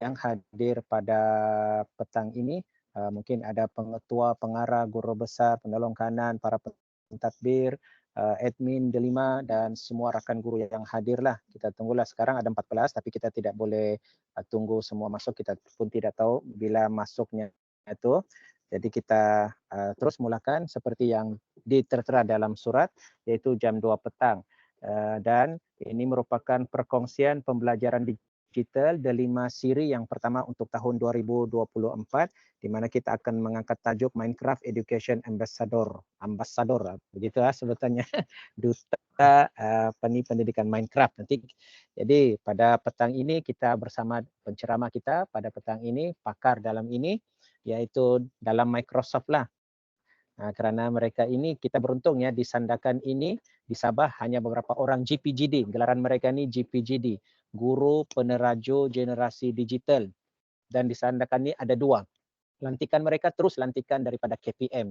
yang hadir pada petang ini. Mungkin ada pengetua, pengarah, guru besar, penolong kanan, para pentadbir, admin delima dan semua rakan guru yang hadirlah. Kita tunggulah, sekarang ada 14 tapi kita tidak boleh tunggu semua masuk, kita pun tidak tahu bila masuknya itu. Jadi kita terus mulakan seperti yang ditertera dalam surat, iaitu jam 2 petang. Dan ini merupakan perkongsian pembelajaran digital delima siri yang pertama untuk tahun 2024, di mana kita akan mengangkat tajuk Minecraft Education Ambassador, begitu sebutannya, duta pendidikan Minecraft nanti. Jadi pada petang ini kita bersama penceramah kita pada petang ini, pakar dalam ini, yaitu dalam Microsoft lah. Kerana mereka ini, kita beruntung ya, di Sandakan ini di Sabah hanya beberapa orang GPGD, gelaran mereka ni GPGD, Guru Peneraju Generasi Digital, dan di Sandakan ni ada 2. Lantikan mereka terus lantikan daripada KPM.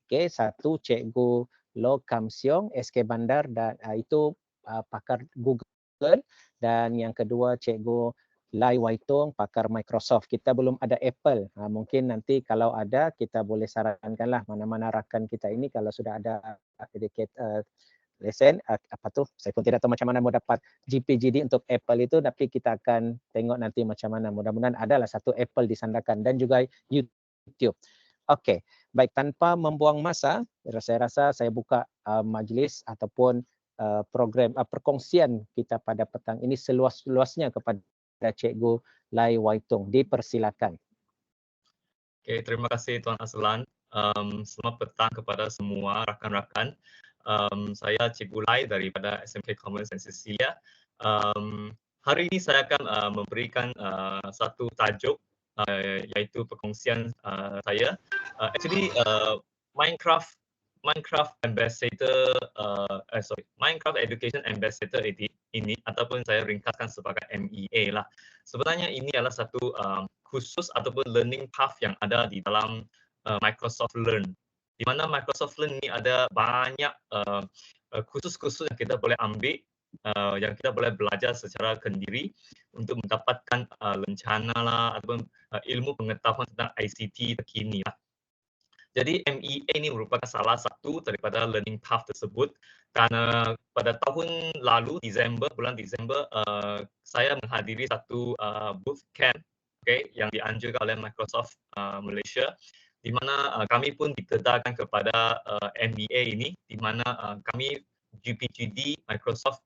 Okey, satu Cikgu Lo Kam Siong SK Bandar, dan itu pakar Google, dan yang kedua Cikgu Lai Waitung, pakar Microsoft. Kita belum ada Apple. Mungkin nanti kalau ada kita boleh sarankanlah mana-mana rakan kita ini kalau sudah ada lesen, apa tu, saya pun tidak tahu macam mana mau dapat GPGD untuk Apple itu, tapi kita akan tengok nanti macam mana. Mudah-mudahan adalah satu Apple di Sandakan dan juga YouTube. Okey, baik, tanpa membuang masa, saya rasa saya buka majlis ataupun program perkongsian kita pada petang ini seluas-luasnya kepada Cikgu Lai Waitung. Dipersilakan. Okay, terima kasih Tuan Azlan. Selamat petang kepada semua rakan-rakan. Saya Cikgu Lai daripada SMK Commerce and Cecilia. Hari ini saya akan memberikan satu tajuk, iaitu perkongsian saya. Minecraft Ambassador, Minecraft Education Ambassador ini ataupun saya ringkaskan sebagai MEA lah. Sebenarnya ini adalah satu khusus ataupun learning path yang ada di dalam Microsoft Learn. Di mana Microsoft Learn ini ada banyak khusus-khusus yang kita boleh ambil, yang kita boleh belajar secara kendiri untuk mendapatkan lencana lah ataupun ilmu pengetahuan tentang ICT terkini lah. Jadi MEA ini merupakan salah satu daripada learning path tersebut, kerana pada tahun lalu bulan Disember, saya menghadiri satu boot camp, yang dianjurkan oleh Microsoft Malaysia, di mana kami pun dikedarkan kepada MEA ini, di mana kami GPGD Microsoft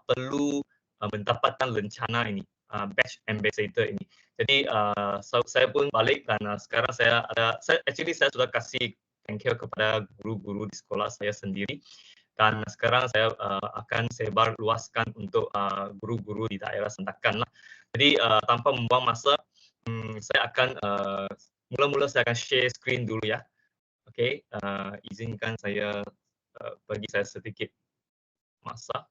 perlu mendapatkan lencana ini, batch ambassador ini. Jadi saya pun balik dan sekarang saya sudah kasih thank you kepada guru-guru di sekolah saya sendiri, dan sekarang saya akan sebar luaskan untuk guru-guru di daerah Sandakan lah. Jadi tanpa membuang masa, saya akan mula-mula saya akan share screen dulu ya. Okey, izinkan saya bagi saya sedikit masa.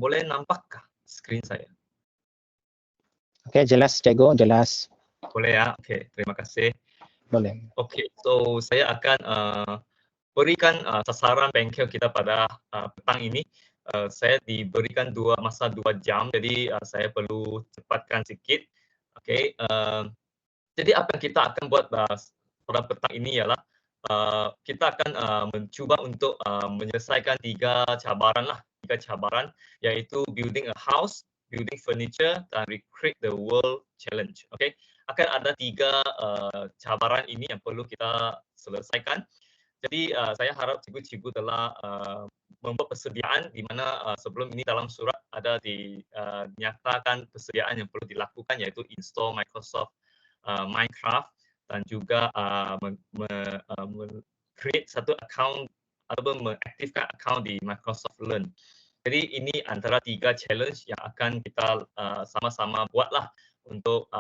Boleh nampakkah skrin saya? Okey, jelas Cikgu, jelas. Boleh ya? Okey, terima kasih. Boleh. Okey, so saya akan berikan sasaran bengkel kita pada petang ini. Saya diberikan masa 2 jam, jadi saya perlu cepatkan sikit. Okey, jadi apa yang kita akan buat pada petang ini ialah kita akan mencuba untuk menyelesaikan 3 cabaran, iaitu building a house, building furniture, dan recreate the world challenge. Okey, akan ada 3 cabaran ini yang perlu kita selesaikan. Jadi saya harap cikgu-cikgu telah membuat persediaan di mana sebelum ini dalam surat ada dinyatakan persediaan yang perlu dilakukan, yaitu install Microsoft Minecraft dan juga create satu account ataupun mengaktifkan account di Microsoft Learn. Jadi ini antara 3 challenge yang akan kita sama-sama buatlah untuk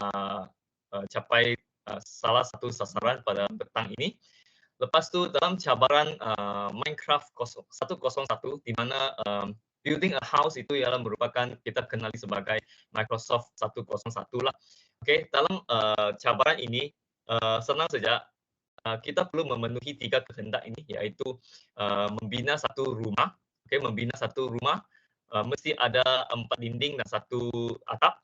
capai salah satu sasaran pada petang ini. Lepas tu dalam cabaran Minecraft 101 di mana building a house itu ialah merupakan kita kenali sebagai Microsoft 101 lah. Okey, dalam cabaran ini senang saja kita perlu memenuhi 3 kehendak ini, iaitu membina satu rumah. Okey, membina satu rumah mesti ada 4 dinding dan 1 atap.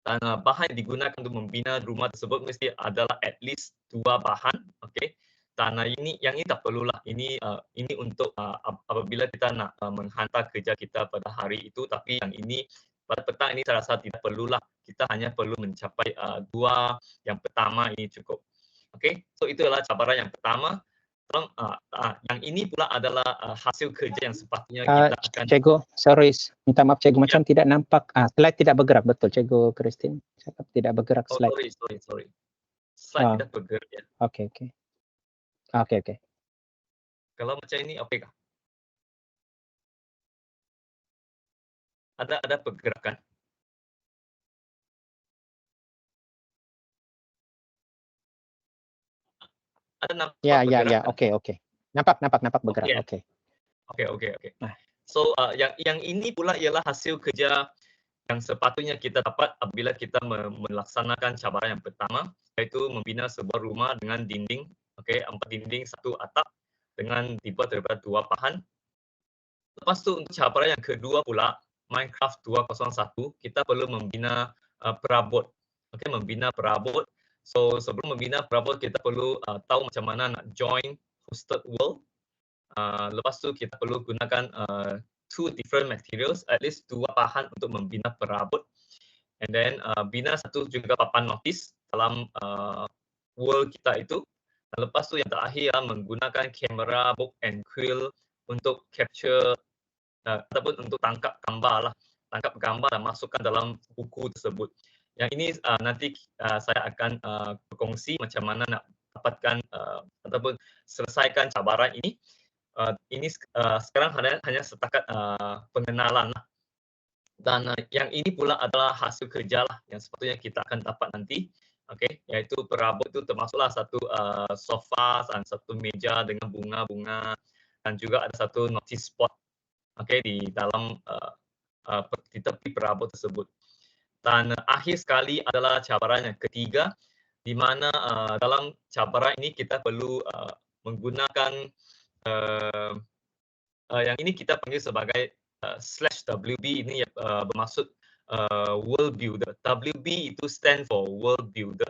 Dan bahan yang digunakan untuk membina rumah tersebut mesti adalah at least 2 bahan. Okey. Dan yang ini tak perlulah. Ini untuk apabila kita nak menghantar kerja kita pada hari itu, tapi yang ini pada petang ini saya rasa tidak perlulah. Kita hanya perlu mencapai 2 yang pertama ini cukup. Okey. So itu adalah cabaran yang pertama. Yang ini pula adalah hasil kerja yang sepatutnya kita akan. Cikgu, sorry, minta maaf cikgu, macam Ya. tidak nampak slide tidak bergerak, betul cikgu Christine? Cakap tidak bergerak Oh, slide. sorry. Slide tidak bergerak ya. Okey. Kalau macam ini okey kah? Ada pergerakan. Ada nampak pergerakan. Ya, okey. Nampak bergerak. Okey. Okey. So yang ini pula ialah hasil kerja yang sepatutnya kita dapat apabila kita melaksanakan cabaran yang pertama, iaitu membina sebuah rumah dengan dinding, 4 dinding, 1 atap dengan dibuat daripada 2 bahan. Lepas tu untuk cabaran yang kedua pula, Minecraft 201, kita perlu membina perabot. Membina perabot. So sebelum membina perabot kita perlu tahu macam mana nak join hosted world. Lepas tu kita perlu gunakan 2 different materials, at least 2 bahan untuk membina perabot. And then bina satu juga papan notis dalam world kita itu. Dan lepas tu yang terakhir menggunakan kamera book and quill untuk capture ataupun untuk tangkap gambar dan masukkan dalam buku tersebut. Yang ini nanti saya akan berkongsi macam mana nak dapatkan ataupun selesaikan cabaran ini. Ini sekarang hanya setakat pengenalan lah. Dan yang ini pula adalah hasil kerja lah yang sepatutnya kita akan dapat nanti. Iaitu perabot itu termasuklah satu sofa dan satu meja dengan bunga-bunga dan juga ada satu notice board di dalam di tepi perabot tersebut. Dan akhir sekali adalah cabaran yang ketiga, di mana dalam cabaran ini kita perlu menggunakan yang ini kita panggil sebagai /WB, ini bermaksud World Builder. WB itu stand for World Builder.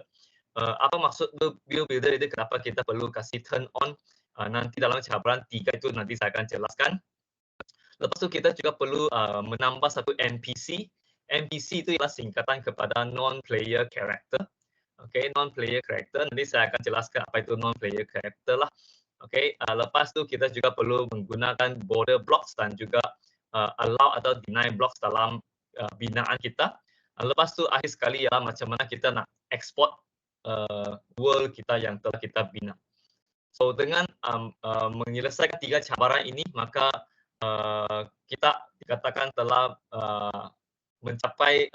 Apa maksud World Builder itu, kenapa kita perlu kasih turn on, nanti dalam cabaran 3 itu nanti saya akan jelaskan. Lepas tu kita juga perlu menambah satu NPC. NPC itu ialah singkatan kepada non-player character. Non-player character, nanti saya akan jelaskan apa itu non-player character lah. Lepas tu kita juga perlu menggunakan border blocks dan juga allow atau deny blocks dalam binaan kita. Lepas tu akhir sekali ialah macam mana kita nak export world kita yang telah kita bina. So dengan menyelesaikan 3 cabaran ini, maka kita dikatakan telah mencapai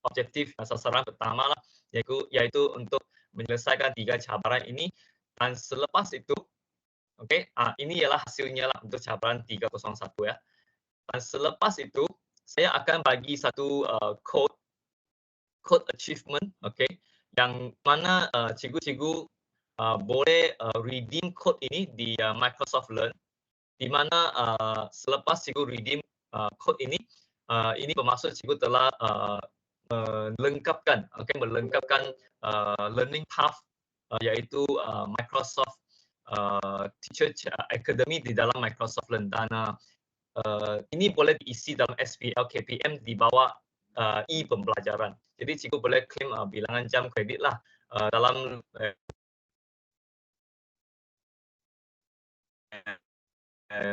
objektif sasaran pertama lah, iaitu untuk menyelesaikan 3 cabaran ini. Dan selepas itu, ini ialah hasilnya lah untuk cabaran 301 ya. Dan selepas itu saya akan bagi satu code achievement, yang mana cikgu-cikgu boleh redeem code ini di Microsoft Learn, di mana selepas cikgu redeem code ini bermaksud cikgu telah melengkapkan learning path, iaitu Microsoft Teacher Academy di dalam Microsoft Learn. Dan ini boleh diisi dalam SPL KPM di bawah pembelajaran. Jadi cikgu boleh claim bilangan jam kredit lah dalam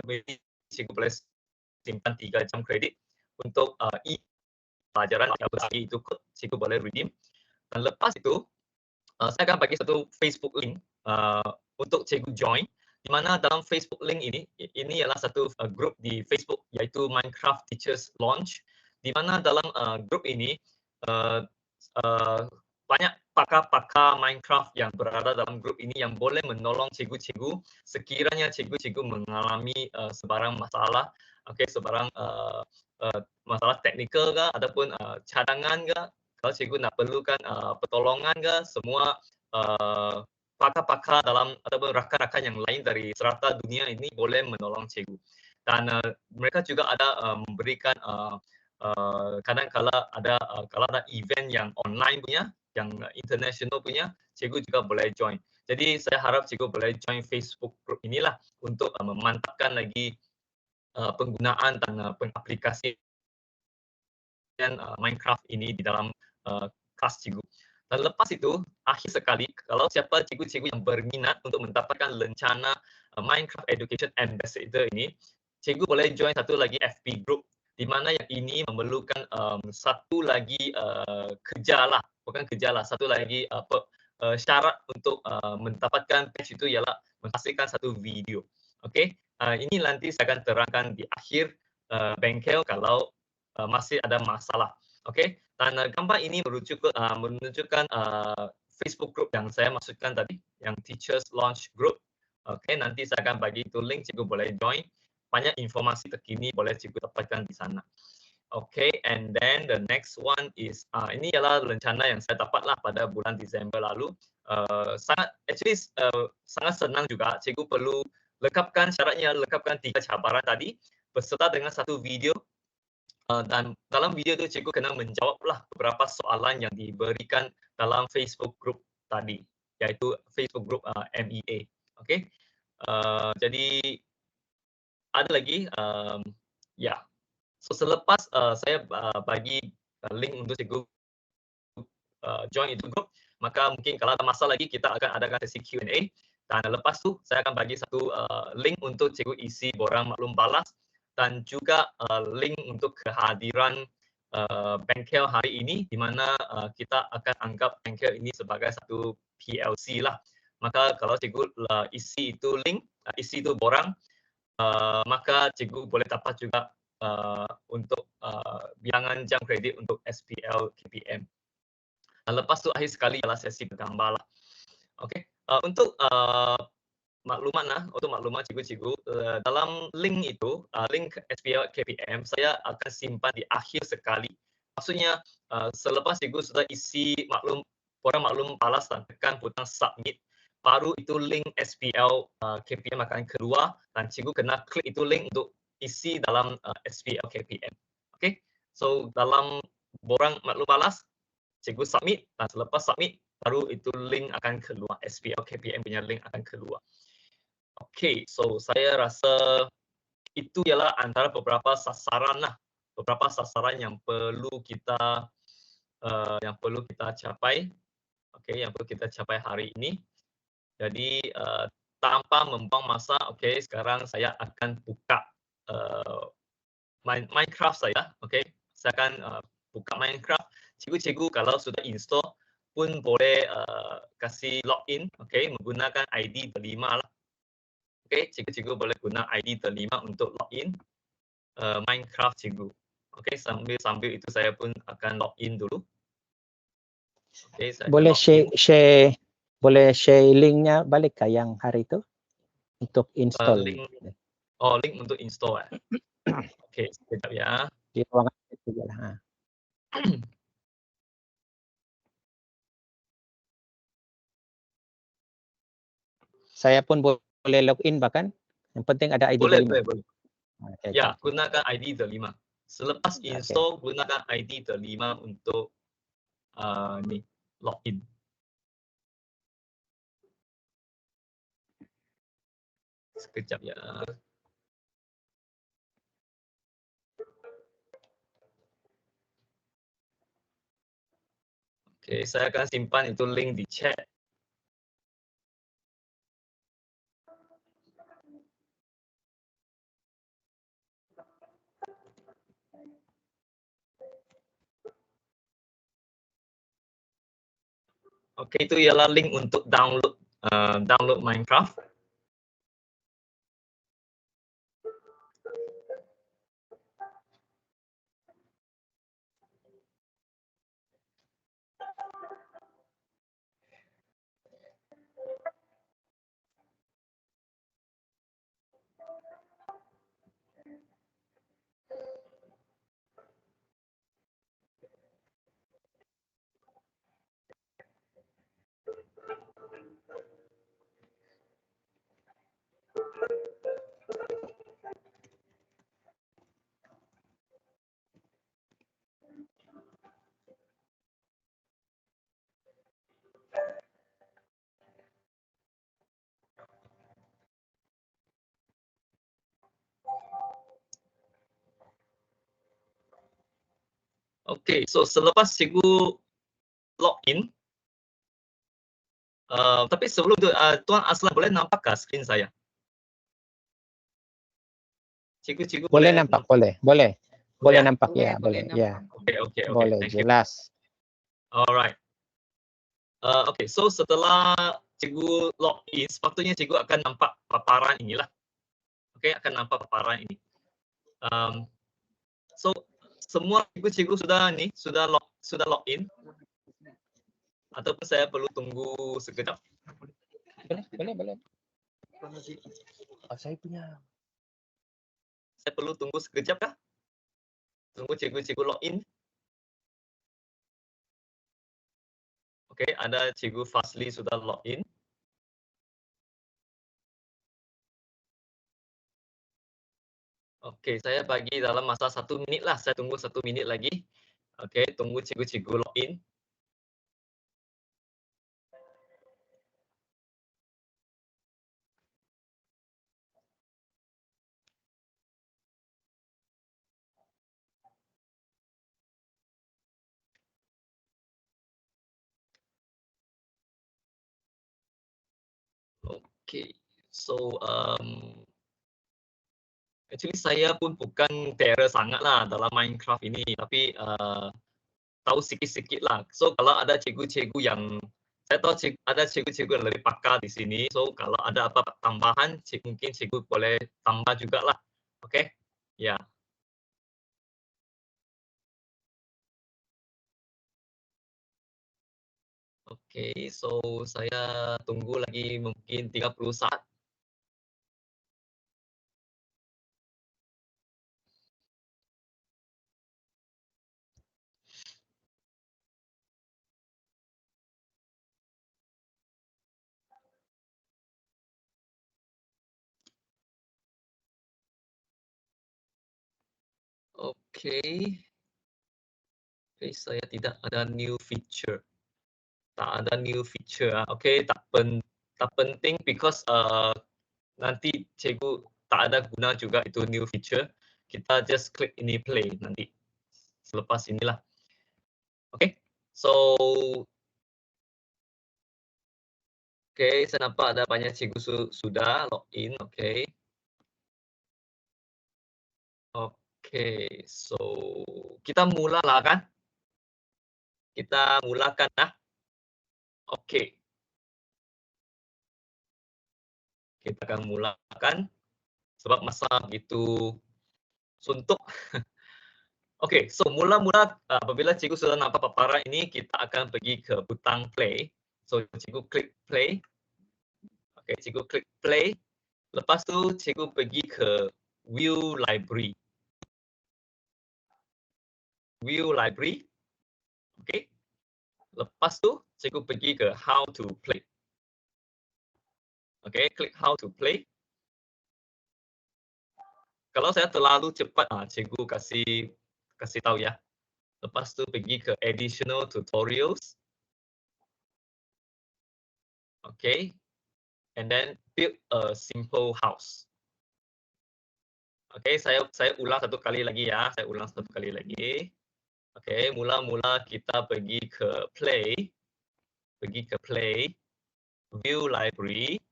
maybe cikgu boleh simpan 3 jam kredit untuk pelajaran yang bersih itu cikgu boleh redeem. Dan lepas itu saya akan bagi satu Facebook link untuk cikgu join, di mana dalam Facebook link ini ialah satu grup di Facebook iaitu Minecraft Teachers Launch, di mana dalam grup ini banyak pakar-pakar Minecraft yang berada dalam grup ini yang boleh menolong cikgu-cikgu sekiranya cikgu-cikgu mengalami sebarang masalah, sebarang masalah teknikal ke ataupun cadangan ke, kalau cikgu nak perlukan pertolongan ke, semua pakar-pakar dalam ataupun rakan-rakan yang lain dari serata dunia ini boleh menolong cikgu. Dan mereka juga ada memberikan kadang-kala kalau ada event yang online punya, yang international punya, cikgu juga boleh join. Jadi saya harap cikgu boleh join Facebook group inilah untuk memantapkan lagi penggunaan dan pengaplikasian Minecraft ini di dalam kelas cikgu. Dan lepas itu, akhir sekali, kalau siapa cikgu-cikgu yang berminat untuk mendapatkan lencana Minecraft Education Ambassador ini, cikgu boleh join satu lagi FB group, di mana yang ini memerlukan satu lagi satu lagi syarat untuk mendapatkan patch itu ialah menghasilkan satu video. Okey, ini nanti saya akan terangkan di akhir bengkel kalau masih ada masalah. Okey, dan gambar ini menunjukkan Facebook group yang saya maksudkan tadi, yang Teachers Launch Group. Okey, nanti saya akan bagi itu link, cikgu boleh join. Banyak informasi terkini boleh cikgu dapatkan di sana. Okay, and then the next one is ini ialah rencana yang saya dapatlah pada bulan Disember lalu. Sangat senang juga. Cikgu perlu lekapkan syaratnya, lekapkan 3 cabaran tadi beserta dengan satu video. Dan dalam video itu cikgu kena menjawablah beberapa soalan yang diberikan dalam Facebook group tadi, iaitu Facebook group MEA. Okay, jadi ada lagi So selepas saya bagi link untuk cikgu join itu grup, maka mungkin kalau ada masalah lagi kita akan adakan sesi Q&A, dan lepas tu saya akan bagi satu link untuk cikgu isi borang maklum balas dan juga link untuk kehadiran bengkel hari ini, di mana kita akan anggap bengkel ini sebagai satu PLC lah. Maka kalau cikgu isi itu link, isi itu borang, maka cikgu boleh dapat juga untuk bilangan jam kredit untuk SPL KPM. Lepas tu akhir sekali adalah sesi bergambar lah. Okey, untuk maklumat cikgu-cikgu, dalam link itu, link SPL KPM saya akan simpan di akhir sekali. Maksudnya selepas cikgu sudah isi borang maklum balas dan tekan butang submit, baru itu link SPL KPM akan keluar dan cikgu kena klik itu link untuk isi dalam SPL KPM. Okay, so dalam borang maklum balas, cikgu submit, dan selepas submit, baru itu link akan keluar, SPL KPM punya link akan keluar. Okay, so saya rasa itu ialah antara beberapa sasaran yang perlu kita capai. Okay, yang perlu kita capai hari ini. Jadi tanpa membuang masa, okay, sekarang saya akan buka Minecraft saya. Okay, saya akan buka Minecraft. Cikgu-cikgu kalau sudah install pun boleh kasih login, okay, menggunakan ID terlima lah. Okay, cikgu-cikgu boleh guna ID terlima untuk login Minecraft cikgu. Okay, sambil itu saya pun akan login dulu. Okay, boleh share linknya balik ke yang hari itu untuk install. Link untuk install. Okay, sekejap ya. Di ruangan itu lah. Saya pun boleh login bahkan. Yang penting ada ID boleh. Okay, ya, gunakan ID terlima. Selepas install, gunakan ID terlima untuk login. Sekejap ya. Okay, saya akan simpan itu link di chat. Okey, itu ialah link untuk download Minecraft. Okey, so selepas cikgu login, tapi sebelum tu, Tuan Aslan boleh nampakkah skrin saya? Cikgu Boleh boleh nampak, boleh, boleh. boleh Boleh ya? nampak, ya, boleh, ya. Okey, Boleh, thank you. jelas. Alright. Okey, so setelah cikgu login, sepatutnya cikgu akan nampak paparan inilah. Okey, akan nampak paparan ini. So semua cikgu-cikgu sudah login ataupun saya perlu tunggu sekejap? Boleh. Saya punya. Saya perlu tunggu sekejap kah? Tunggu cikgu-cikgu login? Okey, ada cikgu Fazli sudah login. Okey, saya bagi dalam masa 1 minit lah, saya tunggu 1 minit lagi. Okey, tunggu cikgu-cikgu login. Okey, so, actually saya pun bukan terror sangatlah dalam Minecraft ini, tapi, tahu sikit-sikit lah. So kalau ada cikgu-cikgu yang saya tahu ada cikgu-cikgu yang lebih pakar di sini. So kalau ada apa tambahan, mungkin cikgu boleh tambah jugalah. Okey? Ya. Okey, so saya tunggu lagi mungkin 30 saat. Okey. Okey, saya tidak ada new feature. Tak ada new feature, okey, tak penting because, nanti cikgu tak ada guna juga itu new feature. Kita just klik ini play nanti. Selepas inilah. Okey. So, okey, saya nampak ada banyak cikgu sudah login, okey. Okey, so kita mulalah kan? Kita mulakan lah. Okey. Kita akan mulakan sebab masa begitu suntuk. Okey, so mula-mula apabila cikgu sudah nampak paparan ini, kita akan pergi ke butang play. So cikgu klik play. Okey, cikgu klik play. Lepas tu cikgu pergi ke view library. View library. Okey. Lepas tu cikgu pergi ke how to play. Okey, klik how to play. Kalau saya terlalu cepat, cikgu kasih tahu ya. Lepas tu pergi ke additional tutorials. Okay. And then build a simple house. Okay, saya ulang satu kali lagi ya. Saya ulang satu kali lagi. Okay, mula-mula kita pergi ke play. Pergi ke play. View library.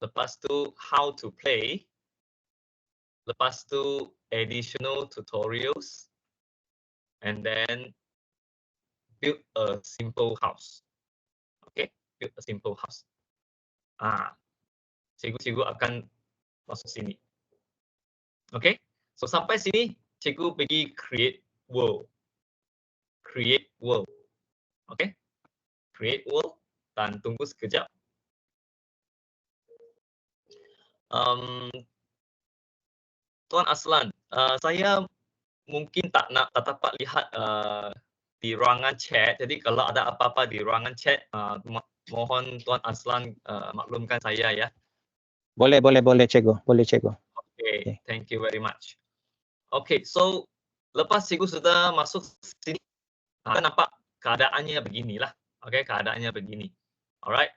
Lepas tu how to play. Lepas tu additional tutorials. And then build a simple house. build a simple house. Cikgu akan masuk sini. Okay, so sampai sini cikgu pergi create world. Create world. Okay, create world dan tunggu sekejap. Tuan Aslan, saya mungkin tak dapat lihat di ruangan chat. Jadi kalau ada apa-apa di ruangan chat, mohon Tuan Aslan maklumkan saya ya. Boleh cikgu, boleh cikgu. Okay, thank you very much. Okay, so lepas cikgu sudah masuk sini, nampak keadaannya beginilah. Okay, keadaannya begini. Alright.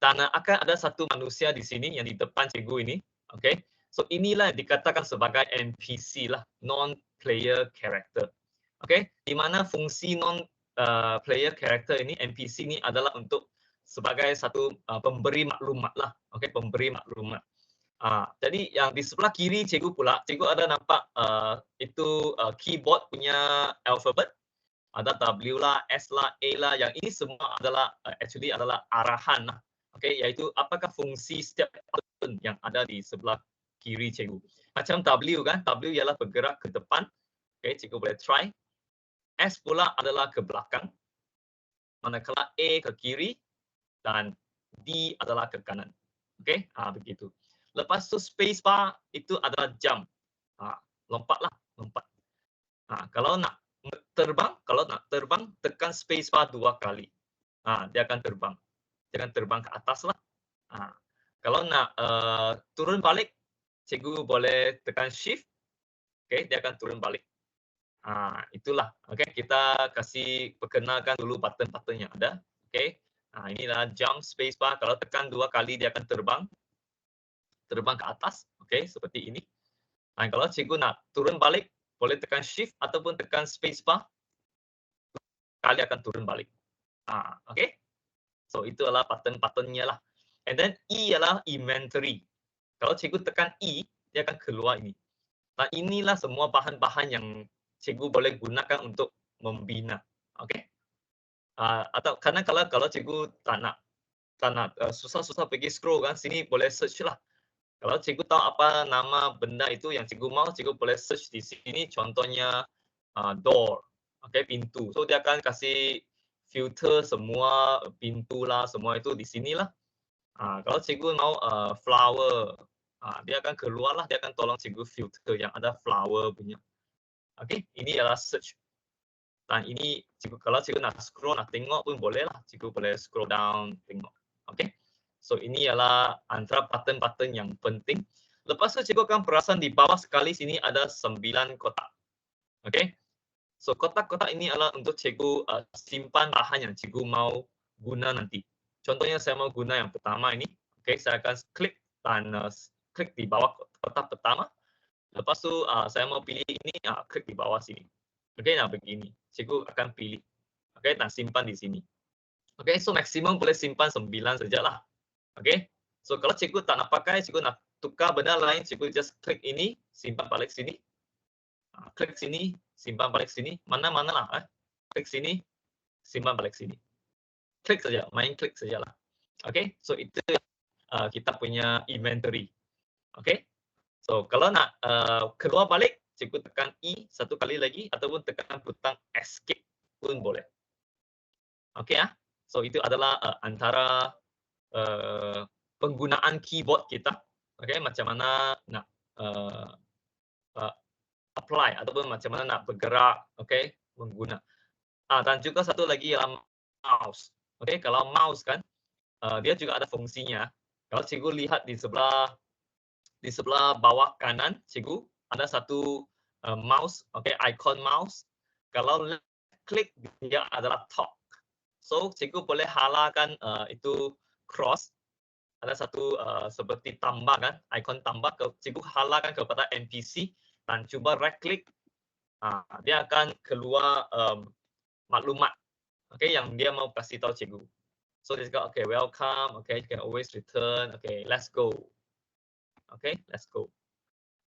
Dan akan ada satu manusia di sini yang di depan cikgu ini. Okay. So inilah dikatakan sebagai NPC lah, non-player character. Okay. Di mana fungsi non-player character ini, NPC ini adalah untuk sebagai satu pemberi maklumat lah. Okay, pemberi maklumat. Jadi yang di sebelah kiri cikgu pula, cikgu ada nampak itu keyboard punya alphabet. Ada W lah, S lah, A lah. Yang ini semua adalah actually adalah arahan lah. Okay, iaitu apakah fungsi setiap button yang ada di sebelah kiri cikgu. Macam W kan, W ialah bergerak ke depan. Okay, cikgu boleh try. S pula adalah ke belakang. Manakala A ke kiri dan D adalah ke kanan. Okay, begitu. Lepas tu space bar itu adalah jump. Lompatlah, lompat. Kalau nak terbang, tekan space bar 2 kali. Dia akan terbang. Dia akan terbang ke atas lah. Kalau nak turun balik, cikgu boleh tekan shift. Okay, dia akan turun balik. Itulah. Okay, kita kasih perkenalkan dulu button-button yang ada. Okay. Inilah jump space bar. Kalau tekan 2 kali, dia akan terbang ke atas. Okay, seperti ini. Kalau cikgu nak turun balik, boleh tekan shift ataupun tekan space bar. Kali akan turun balik. Okay. So itu adalah button-buttonnya lah. And then E adalah inventory. Kalau cikgu tekan E, dia akan keluar ini. Nah, inilah semua bahan-bahan yang cikgu boleh gunakan untuk membina. Okay. Atau karena kalau cikgu tak nak susah-susah pergi scroll kan, sini boleh search lah. Kalau cikgu tahu apa nama benda itu yang cikgu mau, cikgu boleh search di sini. Contohnya door, okay, pintu. So dia akan kasih filter semua pintu lah, semua itu di sinilah. Kalau cikgu mau flower, dia akan keluar lah, dia akan tolong cikgu filter yang ada flower punya. Okay, ini adalah search. Dan ini kalau cikgu nak scroll, nak tengok pun boleh lah. Cikgu boleh scroll down, tengok. Okay. So ini adalah antara button-button yang penting. Lepas tu cikgu akan perasan di bawah sekali sini ada 9 kotak. Okay. So kotak-kotak ini adalah untuk cikgu simpan bahan yang cikgu mau guna nanti. Contohnya saya mau guna yang pertama ini. Okay, saya akan klik dan klik di bawah kotak pertama. Lepas tu saya mau pilih ini, klik di bawah sini. Okay, nah begini. Cikgu akan pilih. Okay, dan simpan di sini. Okay, so maksimum boleh simpan 9 sajalah. Okay, so kalau cikgu tak nak pakai, cikgu nak tukar benda lain, cikgu just klik ini, simpan balik sini. Klik sini, simpan balik sini. Mana-mana lah. Klik sini, simpan balik sini. Klik saja, main klik sajalah. Okay, so itu kita punya inventory. Okay, so kalau nak keluar balik, cikgu tekan E satu kali lagi ataupun tekan butang escape pun boleh. Okay, so itu adalah antara penggunaan keyboard kita. Okay, macam mana nak apply ataupun macam mana nak bergerak, okay, mengguna. Dan juga satu lagi ialah mouse. Okay, kalau mouse kan, dia juga ada fungsinya. Kalau cikgu lihat di sebelah bawah kanan, cikgu ada satu mouse, okay, icon mouse. Kalau klik dia adalah talk. So cikgu boleh halalkan itu cross. Ada satu seperti tambah kan, icon tambah. Cikgu halalkan kepada NPC dan cuba right click, dia akan keluar maklumat, okay, yang dia mau kasih tahu cikgu. So dia cakap, okay, welcome, okay, you can always return, okay, let's go. Okay, let's go.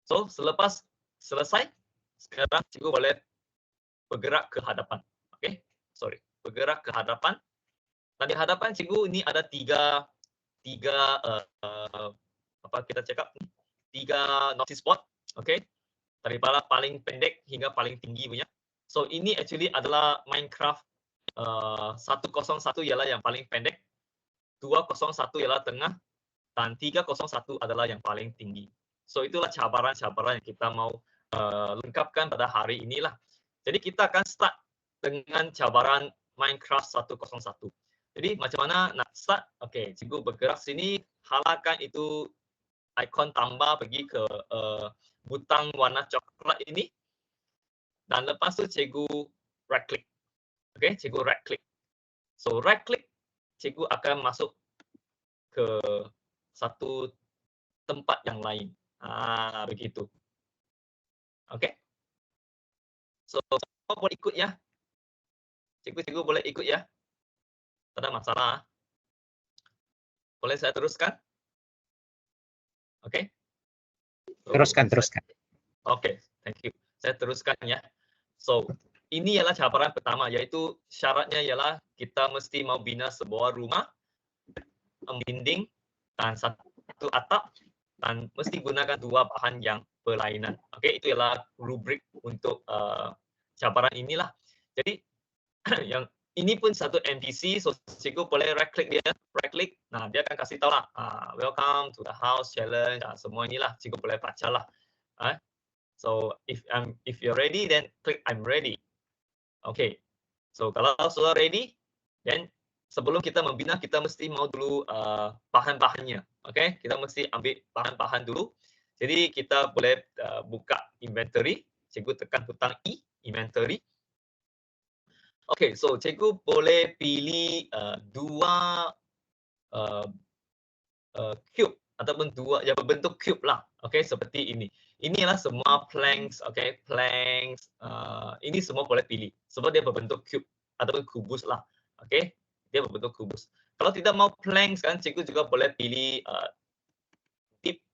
So selepas selesai, sekarang cikgu boleh bergerak ke hadapan. Okay, sorry, bergerak ke hadapan. Dan di hadapan cikgu ini ada tiga apa kita cakap, tiga notice board, okay? Daripada paling pendek hingga paling tinggi punya. So ini actually adalah Minecraft 101 ialah yang paling pendek, 201 ialah tengah, dan 301 adalah yang paling tinggi. So itulah cabaran-cabaran yang kita mau lengkapkan pada hari inilah. Jadi kita akan start dengan cabaran Minecraft 101. Jadi macam mana nak start? Okey, cikgu bergerak sini, halakan itu ikon tambah pergi ke butang warna coklat ini, dan lepas tu cikgu right click. Okey, cikgu right click. So right click, cikgu akan masuk ke satu tempat yang lain. Begitu. Okey. So semua boleh ikut ya. Cikgu boleh ikut ya. Tak ada masalah. Boleh saya teruskan? Okey. Teruskan. Okey, thank you. Saya teruskan ya. So, ini ialah cabaran pertama, iaitu syaratnya ialah kita mesti mau bina sebuah rumah, dinding dan satu atap, dan mesti gunakan dua bahan yang berlainan. Okey, itu ialah rubrik untuk cabaran inilah. Jadi yang ini pun satu NPC, so cikgu boleh right click dia, right click. Nah, dia akan kasih tahu lah, welcome to the house challenge, semua inilah cikgu boleh baca lah. So if you're ready, then click I'm ready. Okay. So kalau sudah ready, then sebelum kita membina, kita mesti mau dulu bahan-bahannya. Okay, kita mesti ambil bahan-bahan dulu. Jadi kita boleh buka inventory. Cikgu tekan butang E, inventory. Okay, so cikgu boleh pilih dua cube ataupun dua yang berbentuk cube lah. Okay, seperti ini. Inilah semua planks, okay, planks. Ini semua boleh pilih sebab dia berbentuk cube ataupun kubus lah. Okay, dia berbentuk kubus. Kalau tidak mau planks kan, cikgu juga boleh pilih deep.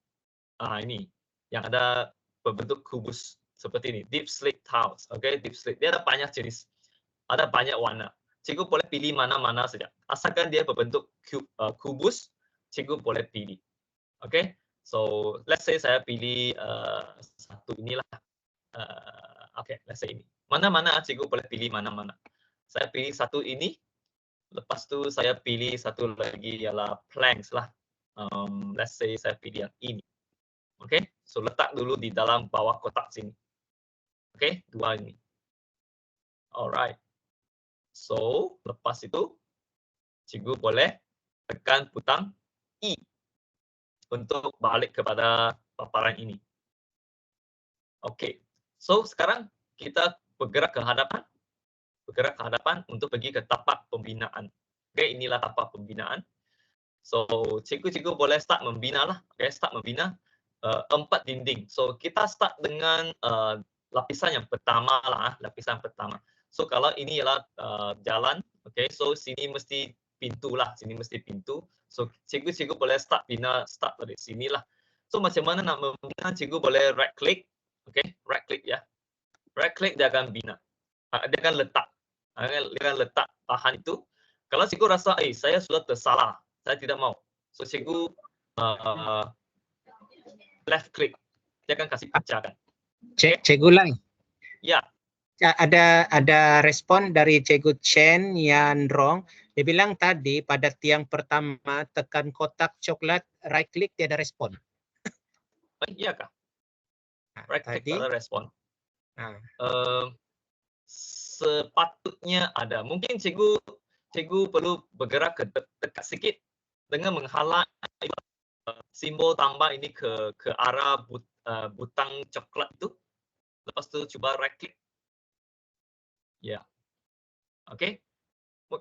Ini yang ada berbentuk kubus seperti ini, deep slate tiles. Okay, deep slate. Dia ada banyak jenis, ada banyak warna. Cikgu boleh pilih mana-mana saja. Asalkan dia berbentuk kubus, cikgu boleh pilih. Okay, so let's say saya pilih satu inilah. Okay, let's say ini. Mana-mana cikgu boleh pilih mana-mana. Saya pilih satu ini. Lepas tu saya pilih satu lagi ialah planks lah. Let's say saya pilih yang ini. Okay, so letak dulu di dalam bawah kotak sini. Okay, dua ini. Alright. So lepas itu cikgu boleh tekan butang E untuk balik kepada paparan ini. Okey. So sekarang kita bergerak ke hadapan. Bergerak ke hadapan untuk pergi ke tapak pembinaan. Okey, inilah tapak pembinaan. So cikgu boleh start membina lah. Okey, start membina 4 dinding. So kita start dengan lapisan yang pertama lah, lapisan pertama. So kalau ini ialah jalan, okey, so sini mesti pintu lah, sini mesti pintu. So cikgu boleh start dari sinilah. So macam mana nak membina, cikgu boleh right click. Okey, right click ya. Right click dia akan bina. Dia akan letak. Dia akan letak bahan itu. Kalau cikgu rasa saya sudah tersalah, saya tidak mau. So cikgu left click. Dia akan kasih pecahkan. Cikgu Lai. Ya. Ada respon dari Cikgu Chen Yan Rong. Dia bilang tadi pada tiang pertama tekan kotak coklat, right click dia ada respon. Iya kah? Right click ada respon. Sepatutnya ada. Mungkin cikgu perlu bergerak ke dekat sikit dengan menghalang simbol tambah ini ke arah butang coklat itu. Lepas tu cuba right click. Ya. Okey.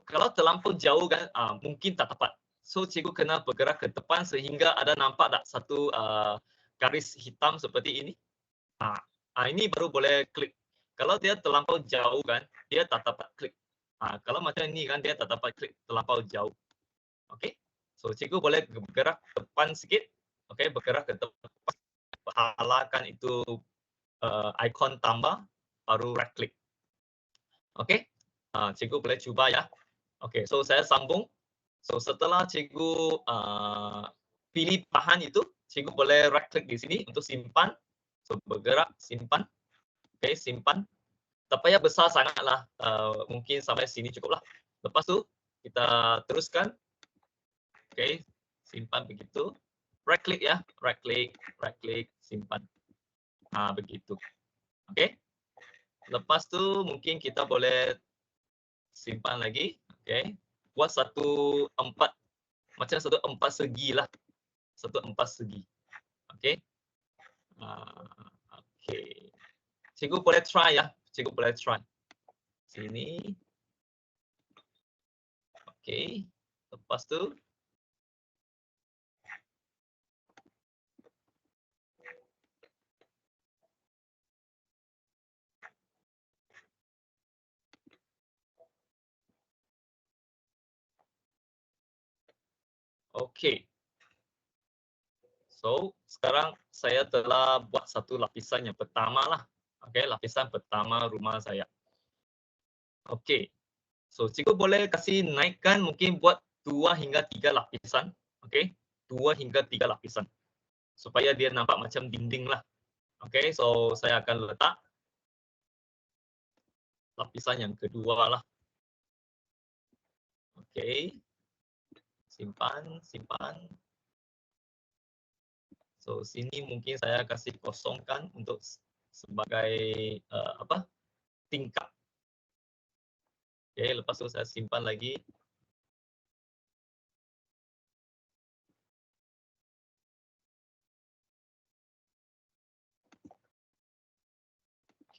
Kalau terlampau jauh kan mungkin tak tepat. So cikgu kena bergerak ke depan sehingga ada nampak tak satu garis hitam seperti ini. Ini baru boleh klik. Kalau dia terlampau jauh kan, dia tak dapat klik. Kalau macam ini kan, dia tak dapat klik terlampau jauh. Okey. So cikgu boleh bergerak ke depan sikit. Okey, bergerak ke depan. Halakan itu ikon tambah, baru right click. Okey. Cikgu boleh cuba ya. Okey, so saya sambung. So setelah cikgu pilih bahan itu, cikgu boleh right click di sini untuk simpan. So bergerak, simpan. Okey, simpan. Tak payah besar sangatlah, mungkin sampai sini cukuplah. Lepas tu kita teruskan. Okey, simpan begitu. Right click ya, right click, simpan. Begitu. Okey. Lepas tu mungkin kita boleh simpan lagi. Okey. Buat macam satu empat segi lah. Satu empat segi. Okey. Okey. Cikgu boleh try ya. Cikgu boleh try. Sini. Okey. Lepas tu okey. So, sekarang saya telah buat satu lapisan yang pertama lah. Okey, lapisan pertama rumah saya. Okey. So, cikgu boleh kasih naikkan mungkin buat 2 hingga 3 lapisan. Okey, 2 hingga 3 lapisan. Supaya dia nampak macam dinding lah. Okey, so saya akan letak lapisan yang kedua lah. Okey. Simpan, simpan. So, sini mungkin saya kasih kosongkan untuk sebagai tingkap. Okey, lepas tu saya simpan lagi.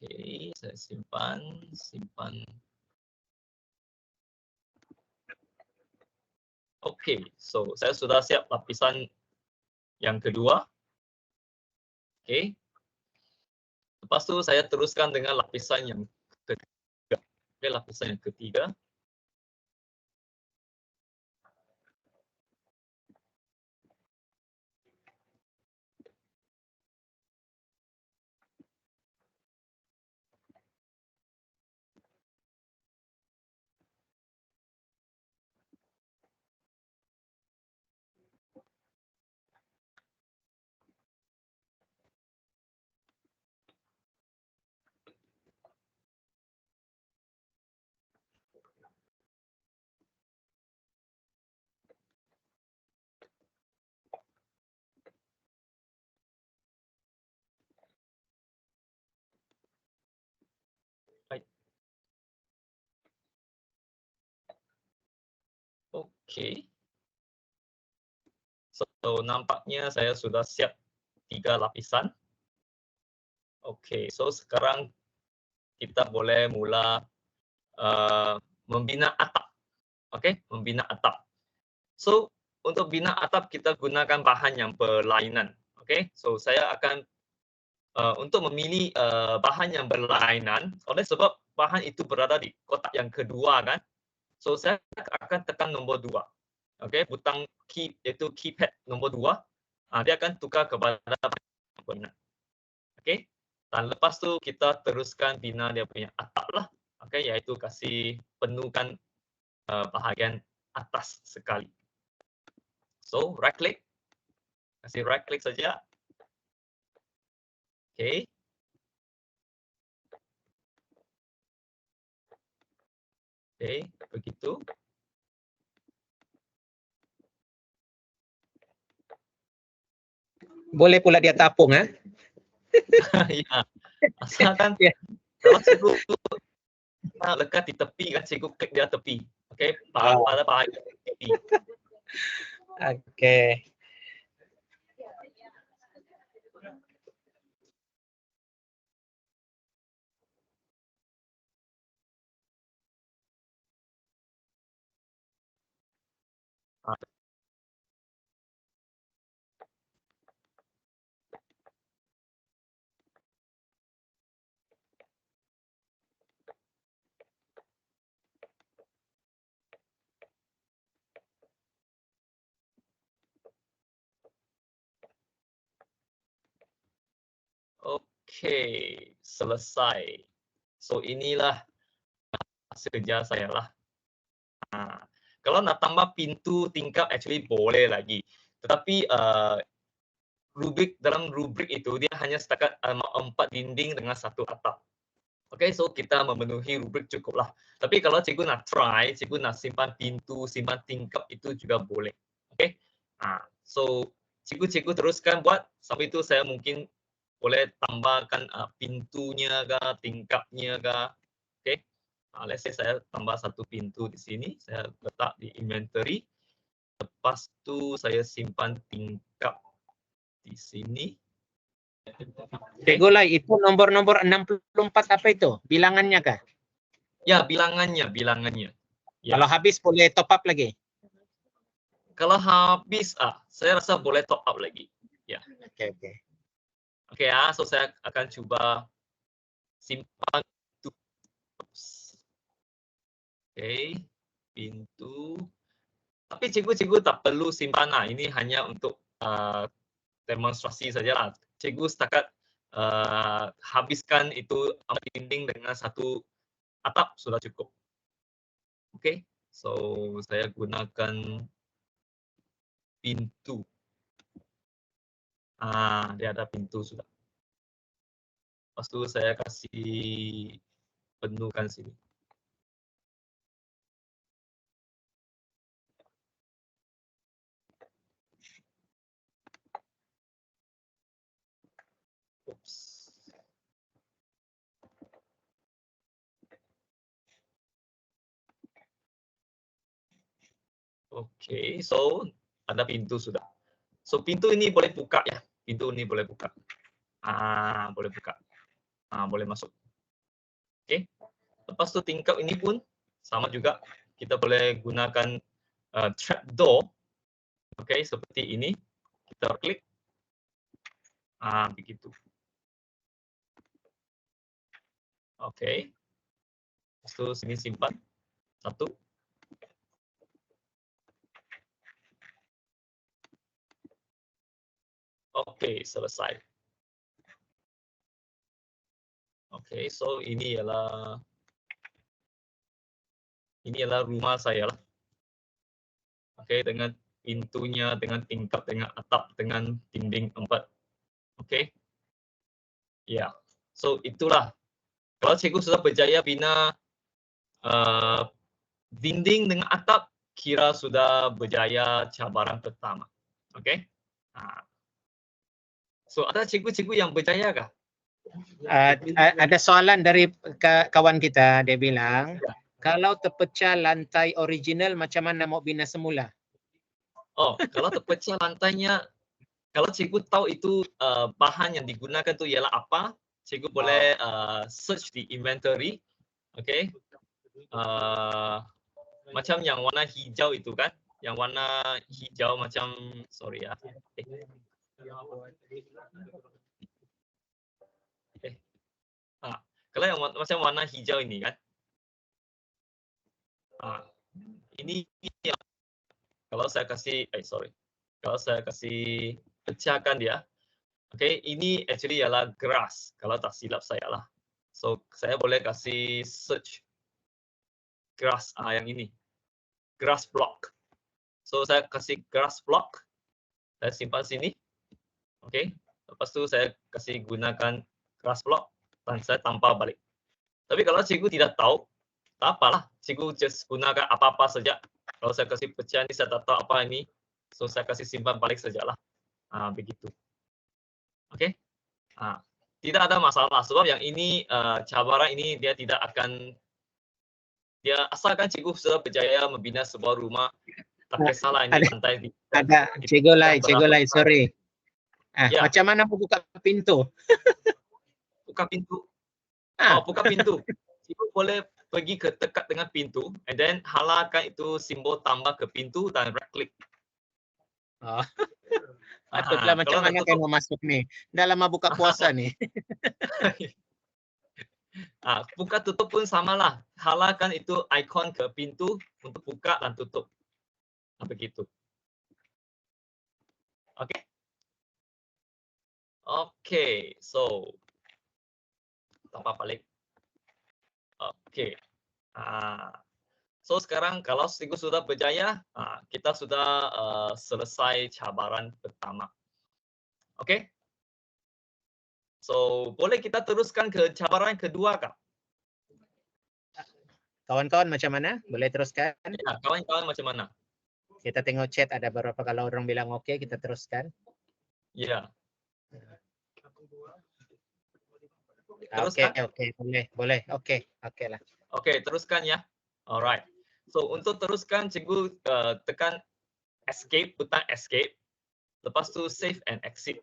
Okey, saya simpan, simpan. Okey, so saya sudah siap lapisan yang kedua. Okey. Lepas tu saya teruskan dengan lapisan yang ketiga. Okey, lapisan yang ketiga. Baik. Okey. So, nampaknya saya sudah siap 3 lapisan. Okey, so sekarang kita boleh mula membina atap. Okey, membina atap. So, untuk bina atap kita gunakan bahan yang berlainan. Okey, so saya akan untuk memilih bahan yang berlainan oleh sebab bahan itu berada di kotak yang kedua kan. So, saya akan tekan nombor 2. Okey, butang key iaitu keypad nombor 2. Dia akan tukar kepada benar. Okey. Dan lepas tu kita teruskan bina dia punya atap lah. Okey, iaitu kasih penuhkan bahagian atas sekali. So, right click. Kasih right click saja. Okey. Okey, begitu. Boleh pula dia tapung, eh? Ya. Asalkan Ya. kalau cikgu lekat di tepi kan, cikgu klik dia tepi. Okey, pada bahagian tepi. Okey. Okey, selesai. So, inilah hasil kerja saya lah. Kalau nak tambah pintu tingkap actually boleh lagi. Tetapi dalam rubrik itu dia hanya setakat 4 dinding dengan 1 atap. Okay, so kita memenuhi rubrik cukuplah. Tapi kalau cikgu nak try, cikgu nak simpan pintu, simpan tingkap itu juga boleh. Okay, so cikgu teruskan buat. Sampai itu saya mungkin boleh tambahkan pintunya ke, tingkapnya ke. Okay, let's say saya tambah 1 pintu di sini, saya letak di inventory. Lepas tu saya simpan tingkap di sini. Cikgu Lai, itu nomor-nomor 64 apa itu? Bilangannya kah? Ya, bilangannya. Ya. Kalau habis boleh top up lagi? Kalau habis, saya rasa boleh top up lagi. Ya. Oke. Oke, so saya akan cuba simpan pintu. Oke, pintu. Tapi cikgu tak perlu simpan. Ini hanya untuk demonstrasi sajalah. Cikgu setakat habiskan itu dinding dengan 1 atap sudah cukup. Oke, so saya gunakan pintu. Dia ada pintu sudah. Lepas tu saya kasih penuhkan sini. Oops. Oke, so ada pintu sudah. So pintu ini boleh buka ya. Pintu ini boleh buka. Boleh buka. Boleh masuk. Oke. Lepas tu tingkap ini pun sama juga. Kita boleh gunakan trap door. Oke, seperti ini. Kita klik. Begitu. Oke. Lepas tu sini simpan. 1. Oke, selesai. Oke, so ini adalah rumah saya lah. Oke, dengan pintunya, dengan tingkap, dengan atap, dengan dinding 4. Oke. Ya. So itulah. Kalau cikgu sudah berjaya bina dinding dengan atap, kira sudah berjaya cabaran pertama. Oke. So ada cikgu-cikgu yang berjaya kah? Ada soalan dari kawan kita, dia bilang, kalau terpecah lantai original macam mana mau bina semula? Kalau terpecah lantainya, kalau cikgu tahu itu bahan yang digunakan itu ialah apa, cikgu boleh search di inventory. Oke. Macam yang warna hijau itu kan, yang warna hijau macam, sorry ya. Kalau yang macam warna hijau ini kan, ini yang kalau saya kasih pecahkan dia. Oke, ini actually ialah grass kalau tak silap saya lah. So saya boleh kasih search grass yang ini, grass block. So saya kasih grass block, saya simpan sini. Oke, lepas tu saya kasih gunakan grass block dan saya tampal balik. Tapi kalau cikgu tidak tahu, tak apalah, cikgu just gunakan apa-apa saja. Kalau saya kasih pecah ini, saya tak tahu apa ini, so saya kasih simpan balik sajalah. Begitu. Oke. Tidak ada masalah sebab yang ini cabaran ini dia tidak akan, dia asalkan cikgu sudah berjaya membina sebuah rumah, tak kisahlah ini lantai. Ada cikgu Lai, sorry. Ya. Macam mana buka pintu? Buka pintu. Buka pintu. Cikgu boleh pergi ke dekat dengan pintu, and then halalkan itu simbol tambah ke pintu dan right click. Patutlah macam mana kan mau masuk nih. Dah lama buka puasa nih. Buka tutup pun samalah. Halalkan itu ikon ke pintu untuk buka dan tutup. Begitu. Oke. Oke, so tambah balik. Oke. So sekarang kalau cikgu sudah berjaya, kita sudah selesai cabaran pertama. Oke? So boleh kita teruskan ke cabaran kedua kah? Kawan-kawan macam mana? Boleh teruskan? Ya, kawan-kawan macam mana? Kita tengok chat ada beberapa, kalau orang bilang oke, kita teruskan. Ya. Oke, Teruskan? boleh. Oke lah. Oke, teruskan ya. Alright. So untuk teruskan, cikgu tekan escape, butang escape. Lepas tu save and exit.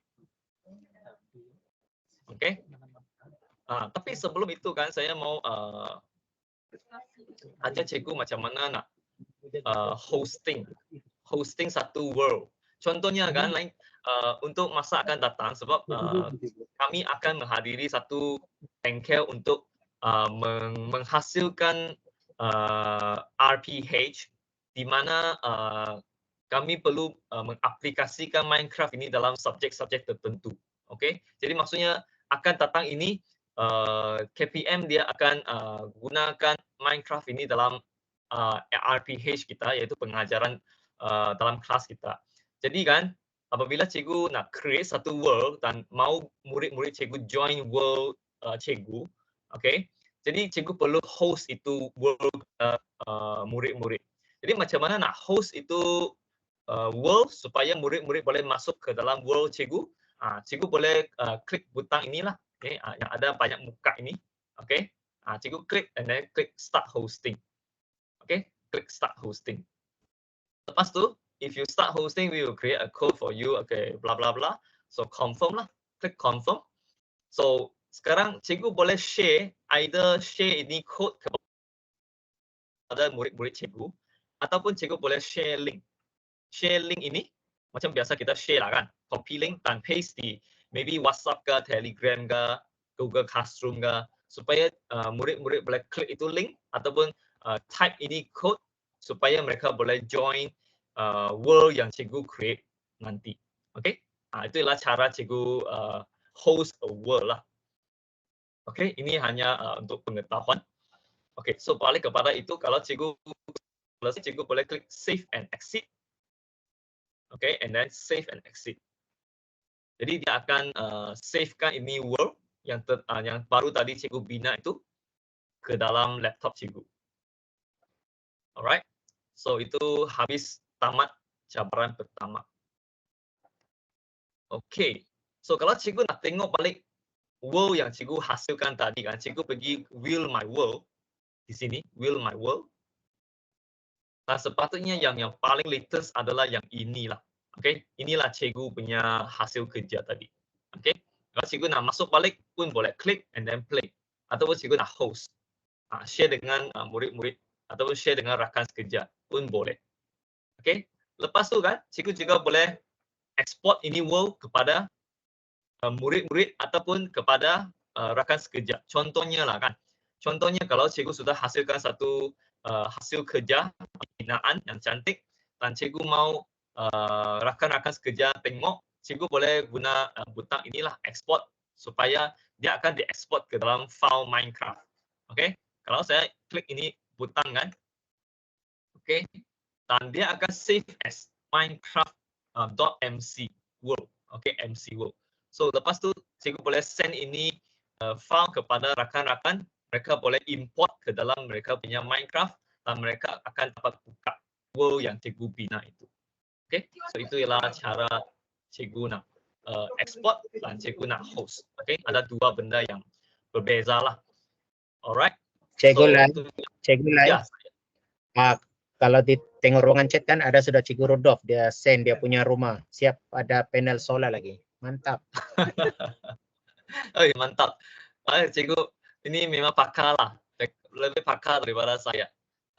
Oke. Tapi sebelum itu kan saya mau ajar cikgu macam mana nak hosting satu world. Contohnya kan untuk masa akan datang, sebab kami akan menghadiri satu bengkel untuk menghasilkan RPH, di mana kami perlu mengaplikasikan Minecraft ini dalam subjek-subjek tertentu. Okey, jadi maksudnya akan datang ini KPM dia akan gunakan Minecraft ini dalam RPH kita, iaitu pengajaran dalam kelas kita. Jadi kan, apabila cikgu nak create satu world dan mau murid-murid cikgu join world cikgu, okay? Jadi cikgu perlu host itu world murid-murid. Jadi macam mana nak host itu world supaya murid-murid boleh masuk ke dalam world cikgu? Cikgu boleh klik butang inilah, okay? Yang ada banyak muka ini, okay? Cikgu klik and then klik start hosting. Okay, klik start hosting. Lepas tu, if you start hosting, we will create a code for you. Okay, bla bla bla. So confirm lah, klik confirm. So sekarang cikgu boleh share, either share ini code kepada murid-murid cikgu, ataupun cikgu boleh share link. Share link ini macam biasa kita share lah kan, copy link dan paste di maybe WhatsApp ke, Telegram ke, Google Classroom ke, supaya murid-murid boleh klik itu link ataupun type ini code supaya mereka boleh join world yang cikgu create nanti. Okay? Itulah cara cikgu host a world lah. Okay, ini hanya untuk pengetahuan. Okay, so balik kepada itu, kalau cikgu boleh klik save and exit. Okay, and then save and exit. Jadi dia akan savekan ini world yang baru tadi cikgu bina itu ke dalam laptop cikgu. Alright, so itu habis tamat cabaran pertama. Okay, so kalau cikgu nak tengok balik world yang cikgu hasilkan tadi kan, cikgu pergi Will My World di sini, Will My World. Nah, sepatutnya yang paling latest adalah yang inilah. Okay, inilah cikgu punya hasil kerja tadi. Okay, kalau cikgu nak masuk balik pun boleh klik and then play, ataupun cikgu nak host, share dengan murid-murid ataupun share dengan rakan sekerja pun boleh. Okay, lepas tu kan cikgu juga boleh export ini world kepada murid-murid ataupun kepada rakan sekerja. Contohnya lah kan, contohnya kalau cikgu sudah hasilkan satu hasil kerja binaan yang cantik dan cikgu mau rakan-rakan sekerja tengok, cikgu boleh guna butang inilah export supaya dia akan dieksport ke dalam file Minecraft. Okay, kalau saya klik ini butang kan, okay, dan dia akan save as Minecraft.mc world. Okay, MC world. So lepas tu cikgu boleh send ini file kepada rakan-rakan, mereka boleh import ke dalam mereka punya Minecraft dan mereka akan dapat buka world yang cikgu bina itu. Okay, so itu ialah cara cikgu nak export dan cikgu nak host. Okay, ada dua benda yang berbeza lah. Alright. Cikgu Lai, Ya. kalau di tengok ruangan chat kan ada sudah Cikgu Rudolf, dia send dia punya rumah, siap ada panel solar lagi. Mantap. Oh, mantap. Cikgu ini memang pakar lah, lebih pakar daripada saya.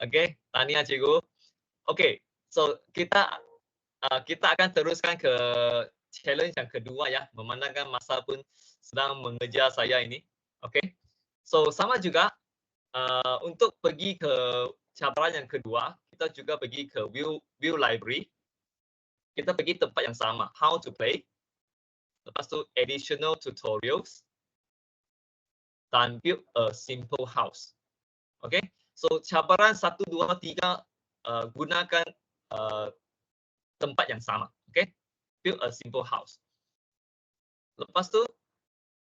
Oke, tahniah cikgu. Oke, so kita akan teruskan ke challenge yang kedua ya, memandangkan masa pun sedang mengejar saya ini. Oke, so sama juga untuk pergi ke cabaran yang kedua, kita juga pergi ke view library. Kita pergi tempat yang sama, how to play. Lepas tu additional tutorials dan build a simple house. Okay, So cabaran 1, 2, 3 gunakan tempat yang sama. Okay, build a simple house. Lepas tu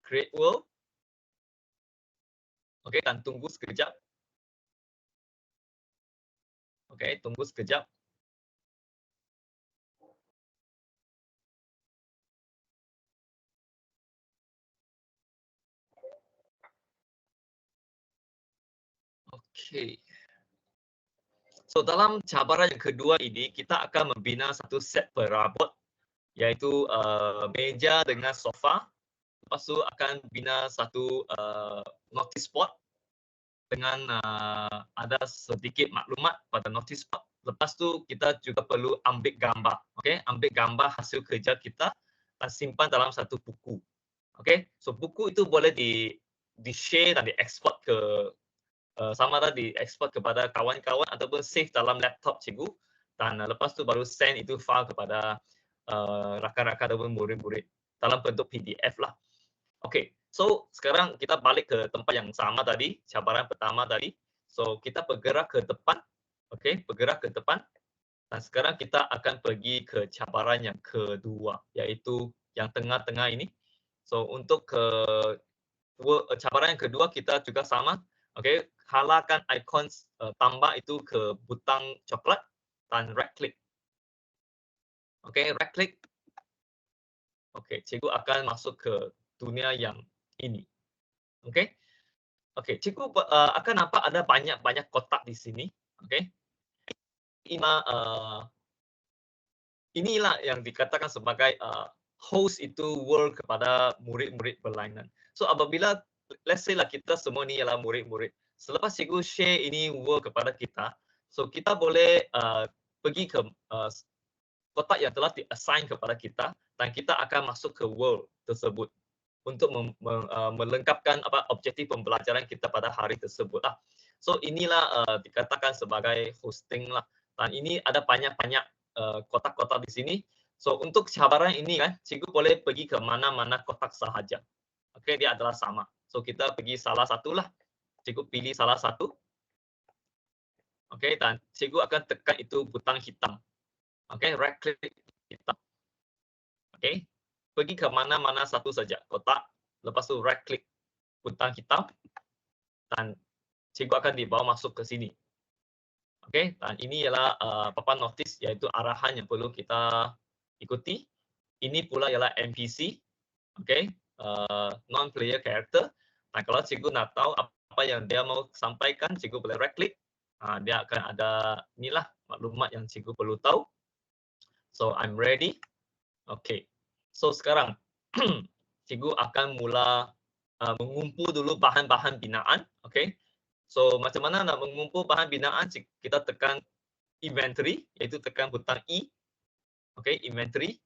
create world. Okay, dan tunggu sekejap. Okay, tunggu sekejap. Okay. So dalam cabaran yang kedua ini kita akan membina satu set perabot, iaitu meja dengan sofa. Lepas tu akan bina satu notice board dengan ada sedikit maklumat pada notice board. Lepas tu kita juga perlu ambil gambar, okay? Ambil gambar hasil kerja kita dan simpan dalam satu buku, okay? So buku itu boleh di share dan dieksport ke sama ada dieksport kepada kawan-kawan ataupun save dalam laptop cikgu, dan lepas tu baru send itu file kepada rakan-rakan ataupun murid-murid dalam bentuk PDF lah. Okay, so sekarang kita balik ke tempat yang sama tadi, cabaran pertama tadi. So kita bergerak ke depan, okay, bergerak ke depan. Dan sekarang kita akan pergi ke cabaran yang kedua, iaitu yang tengah-tengah ini. So untuk cabaran yang kedua kita juga sama, okay, halakan ikon tambah itu ke butang coklat dan right click. Okay, right click. Okay, cikgu akan masuk ke dunia yang ini. Okay. Okay, cikgu akan nampak ada banyak kotak di sini. Okay. Inilah yang dikatakan sebagai host itu world kepada murid-murid berlainan. So apabila let's say lah kita semua ni ialah murid-murid, selepas cikgu share ini world kepada kita, so kita boleh pergi ke kotak yang telah di-assign kepada kita dan kita akan masuk ke world tersebut untuk melengkapkan objektif pembelajaran kita pada hari tersebut lah. So inilah dikatakan sebagai hosting lah. Dan ini ada banyak-banyak kotak-kotak di sini. So untuk cabaran ini kan, cikgu boleh pergi ke mana-mana kotak sahaja. Okay, dia adalah sama. So kita pergi salah satu lah. Cikgu pilih salah satu. Okay, dan cikgu akan tekan itu butang hitam. Okay, right click hitam. Okay, pergi ke mana-mana satu saja kotak. Lepas tu right click butang hitam. Dan cikgu akan dibawa masuk ke sini. Okay, dan ini ialah papan notis, iaitu arahan yang perlu kita ikuti. Ini pula ialah NPC, okay, non-player character. Nah, kalau cikgu nak tahu apa yang dia mau sampaikan, cikgu boleh right click. Dia akan ada inilah maklumat yang cikgu perlu tahu. So I'm ready. Okay, so sekarang cikgu akan mula mengumpul dulu bahan-bahan binaan. Okay. So macam mana nak mengumpul bahan binaan? Kita tekan inventory, iaitu tekan butang E. Okay, inventory.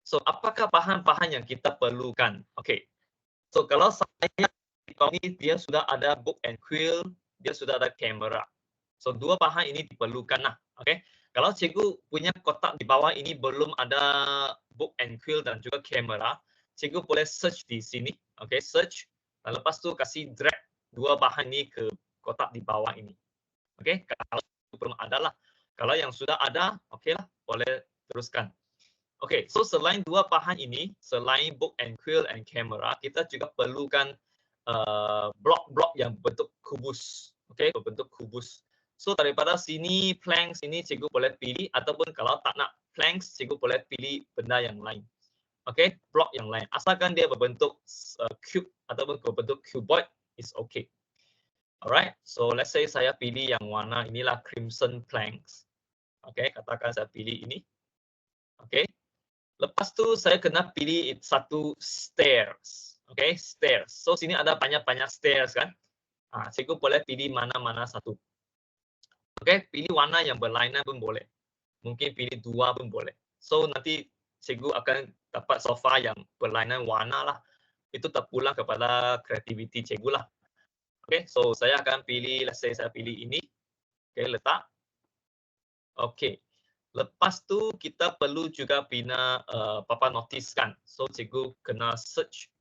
So apakah bahan-bahan yang kita perlukan? Okay. So kalau saya di bawah ini dia sudah ada book and quill, dia sudah ada kamera. So dua bahan ini diperlukan lah. Okay. Kalau cikgu punya kotak di bawah ini belum ada book and quill dan juga kamera, cikgu boleh search di sini. Okay, search. Dan lepas tu kasih drag dua bahan ini ke kotak di bawah ini. Okey, kalau belum ada lah. Kalau yang sudah ada, okeylah, boleh teruskan. Okey, so selain dua bahan ini, selain book and quill and camera, kita juga perlukan blok-blok yang berbentuk kubus. Okey, berbentuk kubus. So daripada sini, planks ini cikgu boleh pilih, ataupun kalau tak nak planks, cikgu boleh pilih benda yang lain. Okey, blok yang lain. Asalkan dia berbentuk cube ataupun berbentuk cuboid, is okay. Alright, so let's say saya pilih yang warna inilah crimson planks. Okay, katakan saya pilih ini. Okay, lepas tu saya kena pilih satu stairs. Okay, stairs. So sini ada banyak-banyak stairs kan. Cikgu boleh pilih mana-mana satu. Okay, pilih warna yang berlainan pun boleh. Mungkin pilih dua pun boleh. So nanti cikgu akan dapat sofa yang berlainan warna lah. Itu terpulang kepada kreativiti cikgu lah. Okay, so saya akan pilih, let's say saya pilih ini. Okay, letak. Okay, lepas tu kita perlu juga bina papan notis kan. So cikgu kena search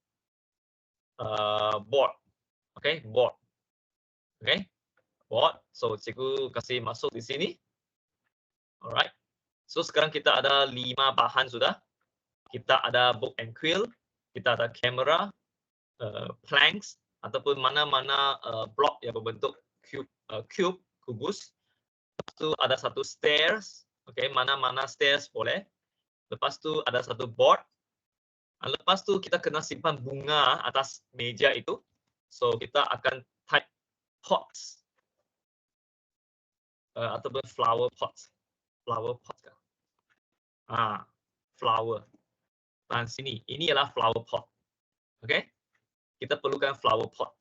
board. Okay, board. Okay, board. So cikgu kasih masuk di sini. Alright. So sekarang kita ada 5 bahan sudah. Kita ada book and quill, kita ada kamera, planks ataupun mana-mana blok yang berbentuk kubus. Lepas tu ada satu stairs, okay, mana-mana stairs boleh. Lepas tu ada satu board. Lepas tu kita kena simpan bunga atas meja itu. So kita akan type pots ataupun flower pots. Flower pot kan? Flower. Dan sini, ini adalah flower pot. Okay? Kita perlukan flower pot.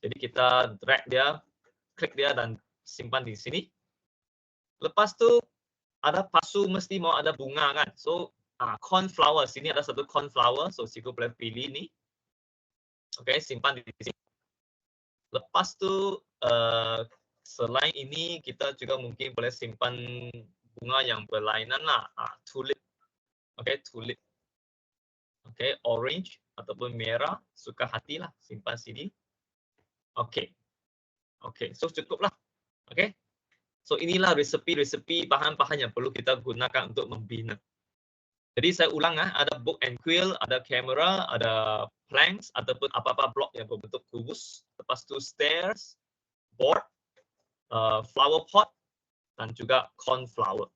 Jadi kita drag dia, klik dia dan simpan di sini. Lepas tu ada pasu mesti mau ada bunga kan. So cornflower, sini ada satu cornflower. So cikgu boleh pilih ni. Okay, simpan di sini. Lepas tu selain ini kita juga mungkin boleh simpan bunga yang berlainan lah. Tulip. Okay, tulip. Okay, orange ataupun merah, suka hati lah, simpan sini. Okay. Okay, so cukup lah. Okay. So inilah resepi-resepi bahan-bahan yang perlu kita gunakan untuk membina. Jadi saya ulang ada book and quill, ada kamera, ada planks ataupun apa-apa blok yang berbentuk kubus. Lepas tu stairs, board, flower pot dan juga cornflower.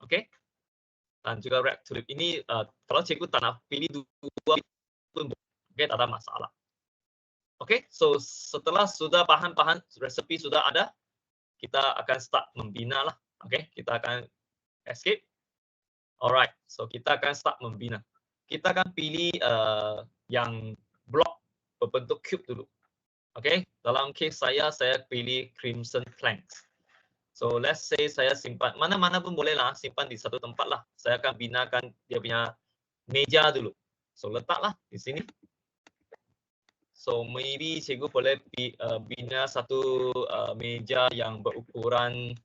Okay. Dan juga red tulip. Ini kalau cikgu tak nak pilih dua pun okay, tak ada masalah. Okay, so setelah sudah bahan-bahan resepi sudah ada, kita akan start membina lah. Okay, kita akan escape. Alright, so kita akan start membina. Kita akan pilih yang blok berbentuk cube dulu. Okay, dalam case saya pilih crimson planks. So let's say saya simpan, mana-mana pun boleh lah, simpan di satu tempat lah. Saya akan binakan dia punya meja dulu. So letaklah di sini. So maybe cikgu boleh bina satu meja yang berukuran,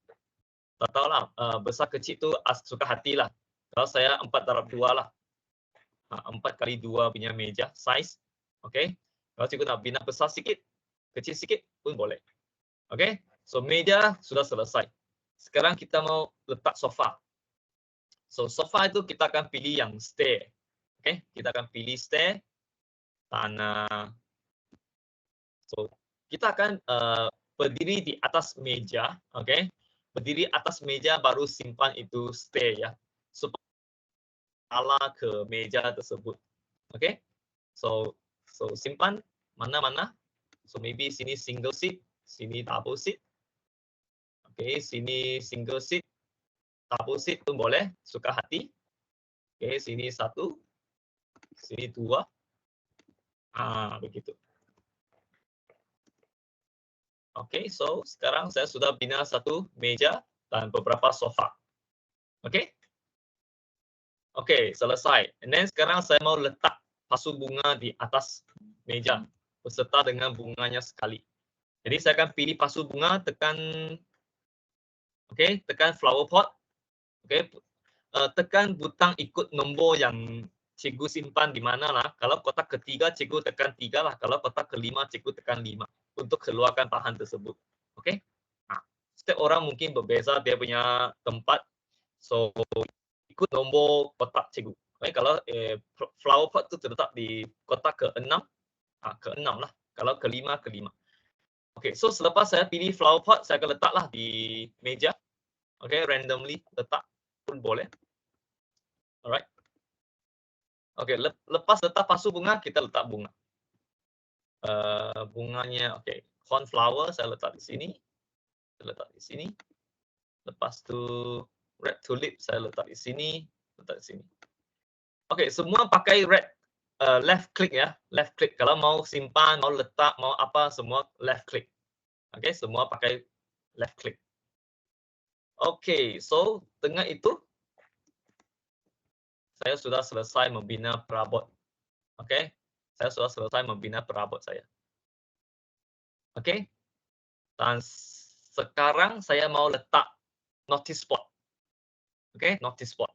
tak tahulah, besar kecil tu suka hati lah. Kalau saya 4x2 lah. 4x2 punya meja, size. Okay. Kalau cikgu nak bina besar sikit, kecil sikit pun boleh. Okay. So meja sudah selesai. Sekarang kita mau letak sofa. So sofa itu kita akan pilih yang stair. Okay, kita akan pilih stair. Dan so kita akan berdiri di atas meja. Okay, berdiri atas meja baru simpan itu stair ya. Supaya ala ke meja tersebut. Okay, so simpan mana-mana. So maybe sini single seat, sini double seat. Okay, sini single seat, double seat pun boleh, suka hati. Okay, sini satu, sini dua. Begitu. Okay, so sekarang saya sudah bina satu meja dan beberapa sofa. Okay. Okay, selesai. And then sekarang saya mau letak pasu bunga di atas meja beserta dengan bunganya sekali. Jadi saya akan pilih pasu bunga, tekan okay, tekan flower pot. Okay, tekan butang ikut nombor yang cikgu simpan di mana lah. Kalau kotak ketiga, cikgu tekan 3 lah. Kalau kotak kelima, cikgu tekan 5 untuk keluarkan bahan tersebut. Okay. Setiap orang mungkin berbeza dia punya tempat. So ikut nombor kotak cikgu. Okay, kalau flower pot tu terletak di kotak ke-6, ke-6 lah. Kalau kelima, kelima. Okay, so selepas saya pilih flower pot, saya akan letaklah di meja. Okay, randomly letak pun boleh. Alright. Okay, lepas letak pasu bunga, kita letak bunga. Bunganya, okay. Cornflower saya letak di sini. Saya letak di sini. Lepas tu red tulip saya letak di sini. Letak di sini. Okay, semua pakai red left click ya. Left click. Kalau mau simpan, mau letak, mau apa, semua left click. Okay, semua pakai left click. Okay, so dengan itu saya sudah selesai membina perabot. Okay, saya sudah selesai membina perabot saya. Okay, dan sekarang saya mau letak notice board. Okay, notice board.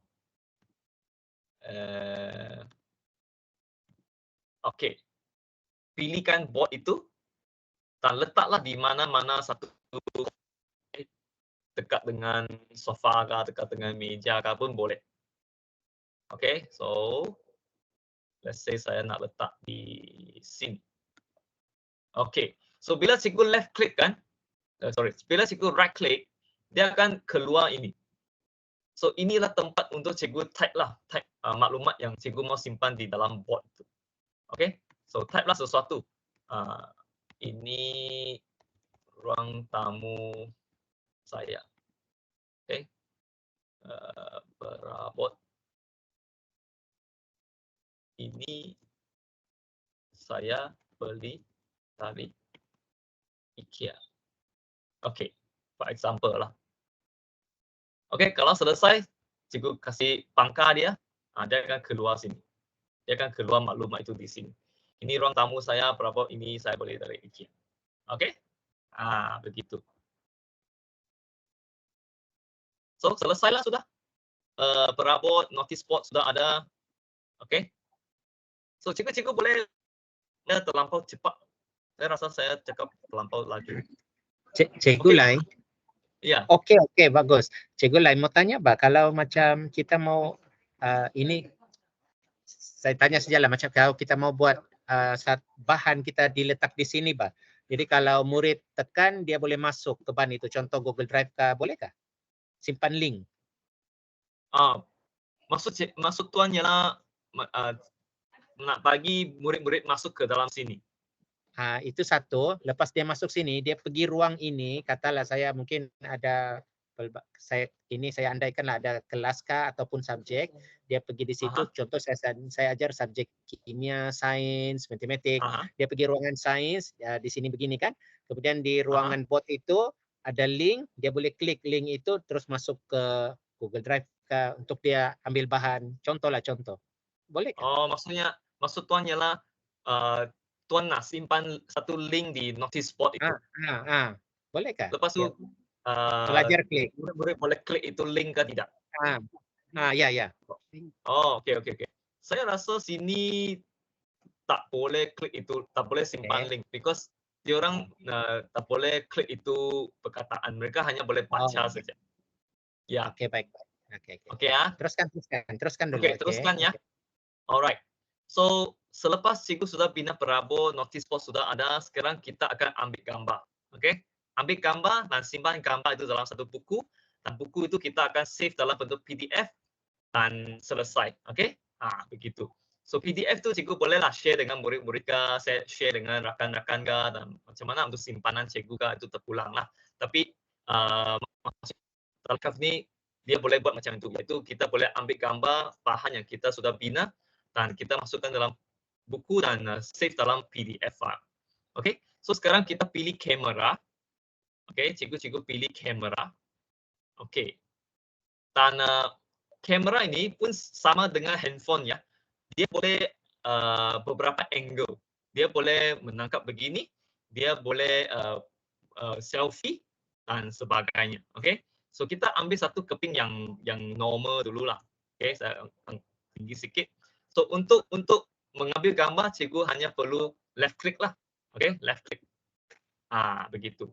Okay, pilihkan board itu dan letaklah di mana-mana satu dekat dengan sofa kah, dekat dengan meja kah pun boleh. Okay, so let's say saya nak letak di sini. Okay, so bila cikgu left click kan, bila cikgu right click, dia akan keluar ini. So inilah tempat untuk cikgu type maklumat yang cikgu mau simpan di dalam board itu. Okay, so type lah sesuatu. Ini ruang tamu saya. Okay, perabot ini saya beli dari IKEA. Okay, for example lah. Okay, kalau selesai, cikgu kasih pangkar dia, dia akan keluar sini. Dia akan keluar maklumat itu di sini. Ini ruang tamu saya, perabot ini saya beli dari IKEA. Okay, begitu. So selesailah sudah. Perabot, notice board sudah ada. Okay. So cikgu boleh terlampau cepat. Saya rasa saya cakap terlampau laju. Cikgu Lai. Ya. Okey, bagus. Cikgu Lai mau tanya kalau macam kita mau ini, saya tanya sajalah macam kalau kita mau buat bahan kita diletak di sini Jadi kalau murid tekan dia boleh masuk ke bahan itu, contoh Google Drive kah, bolehkah? Simpan link. Maksud tuan ialah nak bagi murid-murid masuk ke dalam sini. Itu satu. Lepas dia masuk sini, dia pergi ruang ini. Katalah saya mungkin ada saya andaikanlah ada kelas kah ataupun subjek. Dia pergi di situ. Contoh saya ajar subjek kimia, sains, matematik. Dia pergi ruangan sains. Di sini begini kan. Kemudian di ruangan board itu ada link. Dia boleh klik link itu terus masuk ke Google Drive untuk dia ambil bahan. Contoh. Boleh kan? Maksud tuan ialah tuan nak simpan satu link di notice board itu. Boleh kah? Lepas tu pelajar klik. Murid boleh klik itu link ke tidak? Ya. Okey. Saya rasa sini tak boleh klik itu, tak boleh simpan link because diorang tak boleh klik itu perkataan. Mereka hanya boleh baca saja. Ya. Okey, baik. Okey ya. Teruskan dulu. Okey, teruskan ya. Alright. So, selepas cikgu sudah bina perabot, notice board sudah ada, sekarang kita akan ambil gambar. Okey? Ambil gambar dan simpan gambar itu dalam satu buku, dan buku itu kita akan save dalam bentuk PDF dan selesai. Okey? Begitu. So, PDF tu cikgu bolehlah share dengan murid-murid kah, share dengan rakan-rakan kah, dan macam mana untuk simpanan cikgu kah itu terpulang lah. Tapi Talkaf ni dia boleh buat macam itu, iaitu kita boleh ambil gambar bahan yang kita sudah bina dan kita masukkan dalam buku dan save dalam PDF file. Okey, so sekarang kita pilih kamera. Okey, cikgu pilih kamera. Okey, dan kamera ini pun sama dengan handphone ya. Dia boleh beberapa angle. Dia boleh menangkap begini, dia boleh selfie dan sebagainya. Okey, so kita ambil satu keping yang normal dululah. Okey, saya tinggi sikit. So untuk mengambil gambar, cikgu hanya perlu left click lah. Okey, left click. Begitu.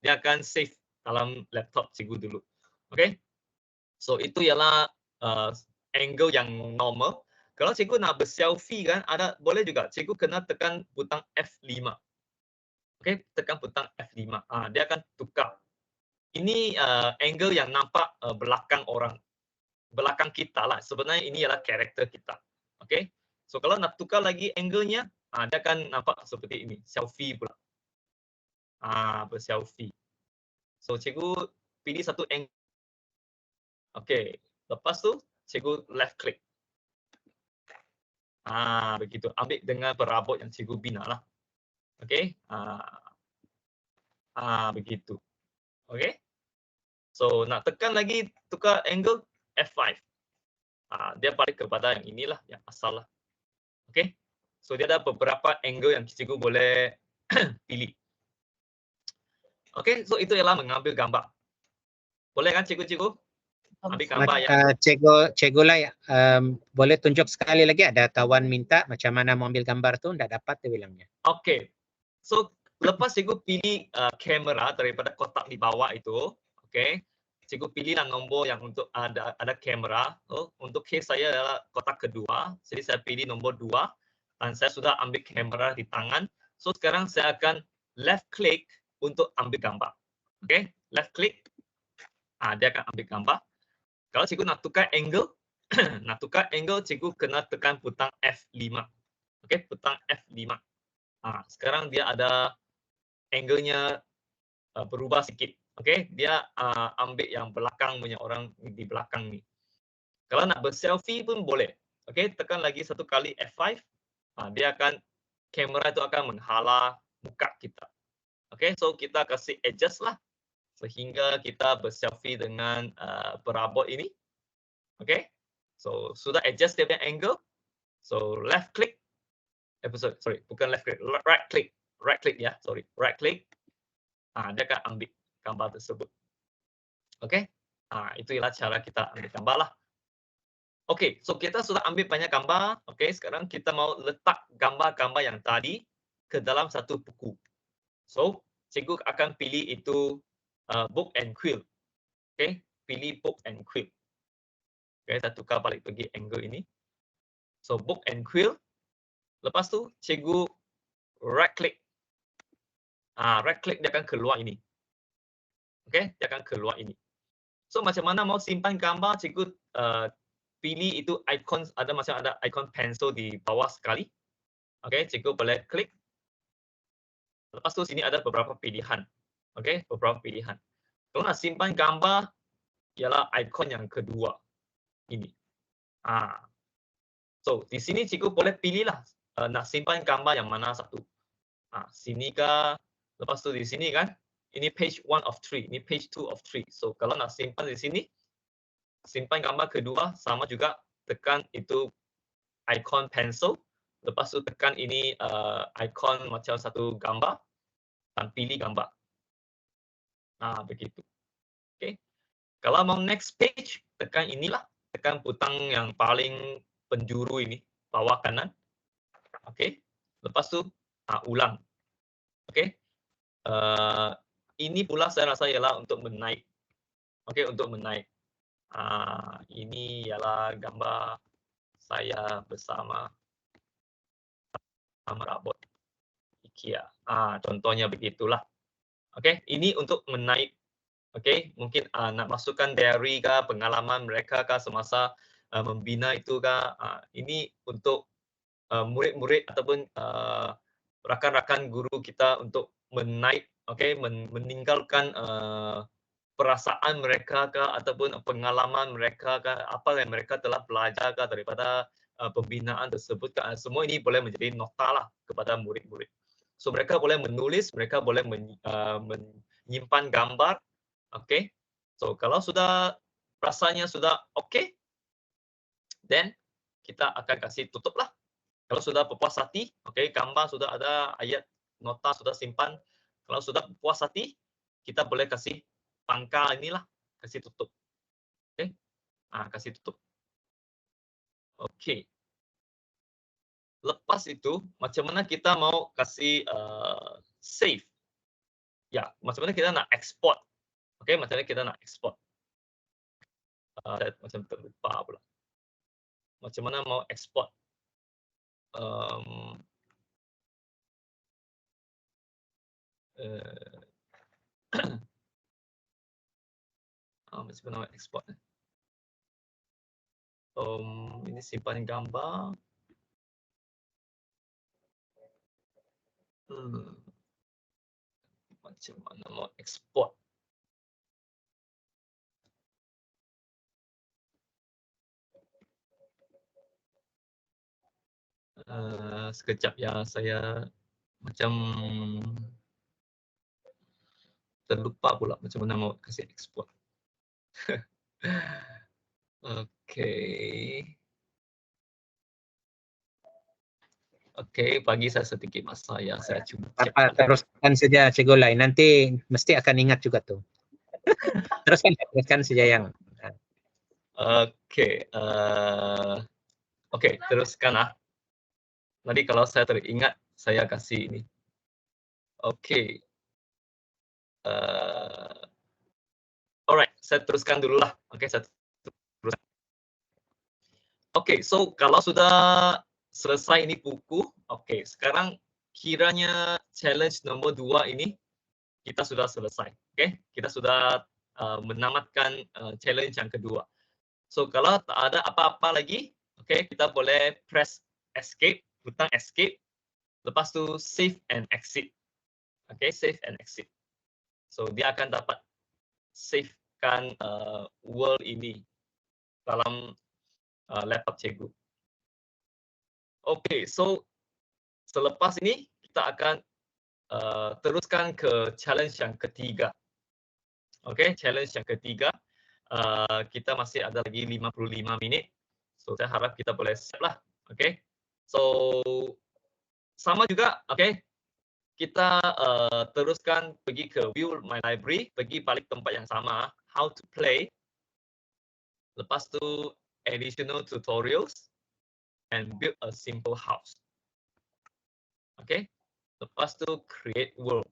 Dia akan save dalam laptop cikgu dulu. Okey. So itu ialah angle yang normal. Kalau cikgu nak berselfie kan, boleh juga. Cikgu kena tekan butang F5. Okey, tekan butang F5. Dia akan tukar. Ini angle yang nampak belakang orang. Belakang kita lah. Sebenarnya ini ialah karakter kita. Okey. So kalau nak tukar lagi angle-nya, dia akan nampak seperti ini, selfie pula. Berselfie. So cikgu pilih satu angle. Okey, lepas tu cikgu left click. Begitu. Ambil dengan perabot yang cikgu bina lah. Okey. Begitu. Okey. So nak tekan lagi tukar angle F5. Dia balik kepada yang inilah, yang asal lah. Okey. So dia ada beberapa angle yang cikgu boleh pilih. Okey, so itu ialah mengambil gambar. Boleh kan cikgu-cikgu? Ambil gambar ya. Cikgu Lai, boleh tunjuk sekali lagi, ada kawan minta macam mana mau ambil gambar tu, tidak dapat dia bilangnya. Okey. So lepas cikgu pilih kamera daripada kotak di bawah itu, okey. Cikgu pilihlah nombor yang untuk ada kamera. Untuk case saya adalah kotak kedua, jadi saya pilih nombor 2 dan saya sudah ambil kamera di tangan. So sekarang saya akan left click untuk ambil gambar. Okey, left click. Dia akan ambil gambar. Kalau cikgu nak tukar angle, cikgu kena tekan butang F5. Okey, butang F5. Sekarang dia ada angle-nya berubah sikit. Okey, dia ambil yang belakang punya orang di belakang ni. Kalau nak berselfie pun boleh. Okey, tekan lagi satu kali F5. Dia akan, kamera itu akan menghala muka kita. Okey, so kita kasih adjust lah sehingga kita berselfie dengan perabot ini. Okey, so sudah adjust dia punya angle. So left click, sorry, bukan left click, right click ya, sorry, right click. Dia akan ambil gambar tersebut. Okey, itu ialah cara kita ambil gambar lah. Okey, so kita sudah ambil banyak gambar. Okey, sekarang kita mau letak gambar-gambar yang tadi ke dalam satu buku. So, cikgu akan pilih itu book and quill. Okey, pilih book and quill. Okey, saya tukar balik pergi angle ini. So, book and quill. Lepas tu, cikgu right click. Right click dia akan keluar ini. Okey, dia akan keluar ini. So, macam mana mau simpan gambar, cikgu pilih itu icon, macam ada icon pencil di bawah sekali. Okey, cikgu boleh klik. Lepas tu sini ada beberapa pilihan. Okey, beberapa pilihan. Kalau nak simpan gambar, ialah ikon yang kedua. Ini. So, di sini cikgu boleh pilihlah nak simpan gambar yang mana satu. Sini kah? Lepas tu di sini kan? Ini page 1 of 3, ini page 2 of 3. So, kalau nak simpan di sini, simpan gambar kedua, sama juga tekan itu icon pencil. Lepas tu tekan ini icon macam satu gambar dan pilih gambar. Begitu. Okay. Kalau mau next page, tekan inilah. Tekan butang yang paling penjuru ini, bawah kanan. Okay. Lepas tu ulang. Okay. Ini pula saya rasa ialah untuk menaik. Okay, untuk menaik. Ini ialah gambar saya bersama robot IKEA. Contohnya begitulah. Okay, ini untuk menaik. Okay, mungkin nak masukkan diary kah, pengalaman mereka kah semasa membina itu kah. Ini untuk murid-murid ataupun rakan-rakan guru kita untuk menaik, okay, meninggalkan perasaan mereka kah ataupun pengalaman mereka kah, apa yang mereka telah belajar kah daripada pembinaan tersebut kah. Semua ini boleh menjadi nota lah kepada murid-murid. So mereka boleh menulis, mereka boleh menyimpan gambar. Okay, so kalau sudah rasanya sudah okay, then kita akan kasih tutup lah. Kalau sudah puas hati, okay, gambar sudah ada, ayat nota sudah simpan. Kalau sudah puas hati, kita boleh kasih pangkal inilah, kasih tutup. Okay, kasih tutup. Okay. Lepas itu, macam mana kita mau kasih save? Ya, macam mana kita nak export? Okay, macam mana kita nak export? Macam terlupa pula. Macam mana mau export? Macam mana export? Ini simpan gambar. Macam mana mau export? Sekejap ya, saya macam terlupa pula macam mana mau kasih export. Okay. Okay, bagi saya sedikit masa ya, saya cuba cek. Teruskan saja Cikgu Lai, nanti mesti akan ingat juga tuh. Teruskan saja yang. Okay, okay, teruskan lah. Nanti kalau saya teringat, saya kasih ini. Okey. Alright, saya teruskan dulu lah. Okey, saya teruskan. Okey, so kalau sudah selesai ini buku, okey, sekarang kiranya challenge nombor 2 ini kita sudah selesai. Okey, kita sudah menamatkan challenge yang kedua. So kalau tak ada apa-apa lagi, okey, kita boleh press escape, butang escape, lepas tu save and exit. Okey, save and exit. So dia akan dapat savekan world ini dalam laptop cikgu. Okey, so selepas ini kita akan teruskan ke challenge yang ketiga. Okey, challenge yang ketiga. Kita masih ada lagi 55 minit. So saya harap kita boleh siap lah. Okey. So sama juga, okey. Kita teruskan pergi ke view my library, pergi balik tempat yang sama, how to play. Lepas tu additional tutorials and build a simple house. Okay. Lepas tu create world.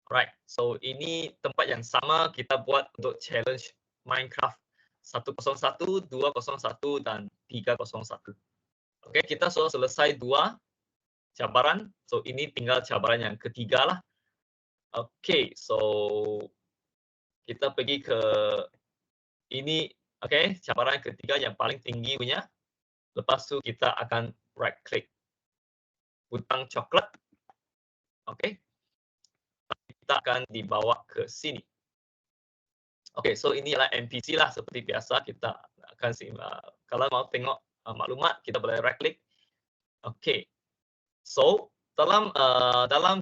Right. So ini tempat yang sama kita buat untuk challenge Minecraft 101, 201 dan 301. Okay, kita sudah selesai 2 cabaran. So ini tinggal cabaran yang ketiga lah. Okay, so kita pergi ke ini, okay, cabaran ketiga yang paling tinggi punya. Lepas tu kita akan right click butang coklat. Okay, kita akan dibawa ke sini. Okay, so ini adalah NPC lah seperti biasa. Kita akan kalau mau tengok maklumat kita boleh right click. Okay, so dalam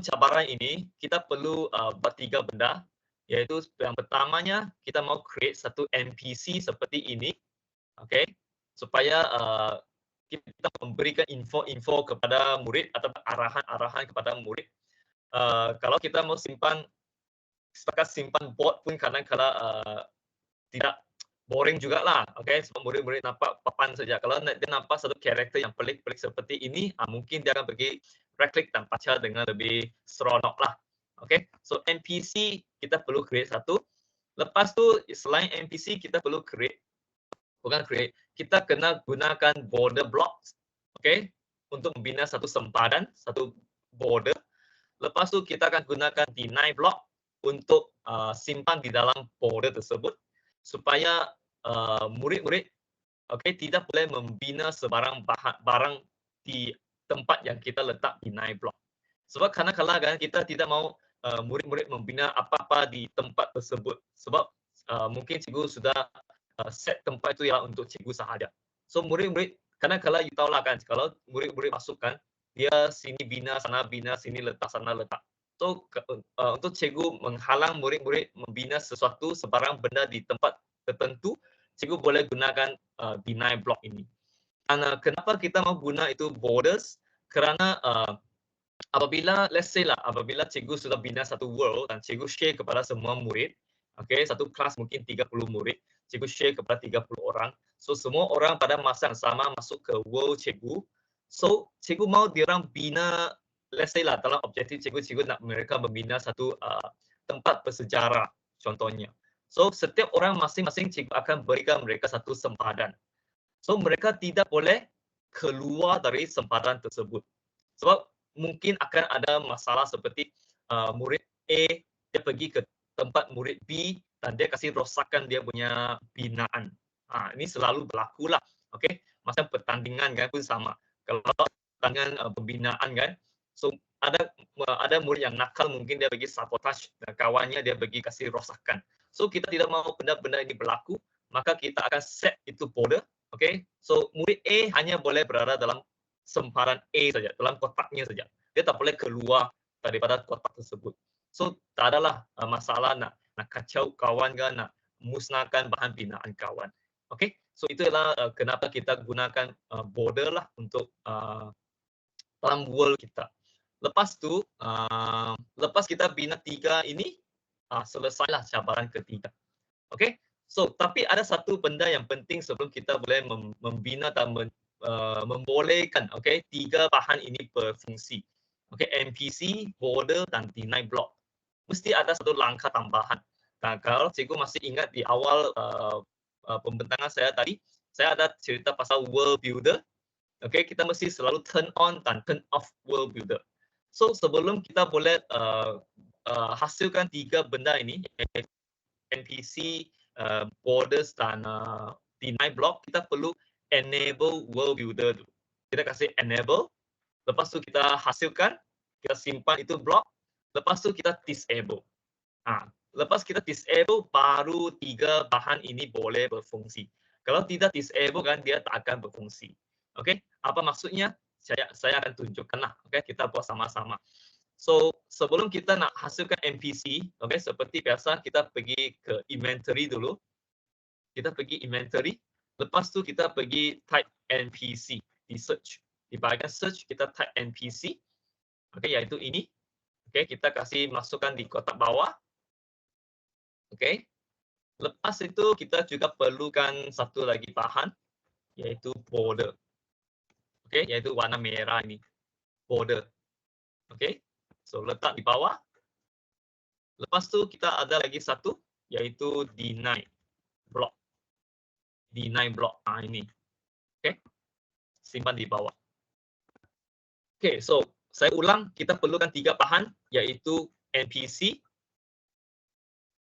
cabaran ini kita perlu buat 3 benda, iaitu yang pertamanya kita mau create satu NPC seperti ini, okay, supaya kita memberikan info-info kepada murid atau arahan-arahan kepada murid. Kalau kita mau simpan board pun kadang-kadang tidak boring jugalah, okay, sebab murid-murid nampak papan saja. Kalau dia nampak satu karakter yang pelik-pelik seperti ini, mungkin dia akan pergi right click dan baca dengan lebih seronok lah. Okay, so NPC kita perlu create satu. Lepas tu selain NPC kita perlu kita kena gunakan border blocks, okay, untuk membina satu sempadan, satu border. Lepas tu kita akan gunakan deny block untuk simpan di dalam border tersebut supaya murid-murid tidak boleh membina sebarang barang di tempat yang kita letak deny block. Sebab kadang-kadang kita tidak mau murid-murid membina apa-apa di tempat tersebut sebab mungkin cikgu sudah set tempat itu ya untuk cikgu sahaja. So murid-murid kadang-kadang you tahu lah kan, kalau murid-murid masukkan dia sini bina, sana bina, sini letak, sana letak. So untuk cikgu menghalang murid-murid membina sesuatu sebarang benda di tempat tertentu, cikgu boleh gunakan deny block ini. Dan kenapa kita mau guna itu borders? Kerana apabila let's say lah, apabila cikgu sudah bina satu world dan cikgu share kepada semua murid, okay, satu kelas mungkin 30 murid, cikgu share kepada 30 orang. So semua orang pada masa yang sama masuk ke world cikgu. So cikgu mau diorang bina, let's say lah, dalam objektif cikgu nak mereka membina satu tempat bersejarah contohnya. So setiap orang masing-masing cikgu akan berikan mereka satu sempadan. So mereka tidak boleh keluar dari sempadan tersebut. Sebab mungkin akan ada masalah seperti murid A dia pergi ke tempat murid B dan dia kasih rosakkan dia punya binaan. Ini selalu berlaku lah. Okay? Masa pertandingan kan pun sama. Kalau pertandingan pembinaan kan, so ada murid yang nakal, mungkin dia pergi sabotage dan kawannya dia pergi kasih rosakkan. So kita tidak mahu benda-benda ini berlaku, maka kita akan set itu border. Okay? So murid A hanya boleh berada dalam sempadan A saja, dalam kotaknya saja. Dia tak boleh keluar daripada kotak tersebut. So tak adalah masalah nak kacau kawan ke, nak musnahkan bahan binaan kawan. Okay, so itulah kenapa kita gunakan border lah untuk dalam world kita. Lepas tu, lepas kita bina 3 ini, selesailah cabaran ketiga. Okay, so tapi ada satu benda yang penting sebelum kita boleh membina dan membolehkan, okay, 3 bahan ini berfungsi. Oke, MPC, border, dan deny block. Mesti ada satu langkah tambahan. Nah, kalau cikgu masih ingat di awal pembentangan saya tadi, saya ada cerita pasal world builder. Oke, kita mesti selalu turn on dan turn off world builder. So, sebelum kita boleh hasilkan 3 benda ini, NPC, borders, dan deny block, kita perlu enable world builder dulu. Kita kasih enable, lepas tu kita hasilkan, kita simpan itu block, lepas tu kita disable. Lepas kita disable, baru 3 bahan ini boleh berfungsi. Kalau tidak disable kan, dia tak akan berfungsi. Oke, apa maksudnya? Saya akan tunjukkan lah. Oke, kita buat sama-sama. So, sebelum kita nak hasilkan MPC, oke, seperti biasa kita pergi ke inventory dulu. Kita pergi inventory, lepas tu kita pergi type NPC di search. Di bahagian search kita type NPC, oke, iaitu ini. Oke, kita kasih masukkan di kotak bawah. Oke, lepas itu kita juga perlukan satu lagi bahan, yaitu border. Oke, yaitu warna merah ini, border. Oke, so letak di bawah. Lepas tu kita ada lagi satu, yaitu deny block. Deny block, ini. Oke, simpan di bawah. Oke, so saya ulang, kita perlukan 3 bahan, yaitu NPC,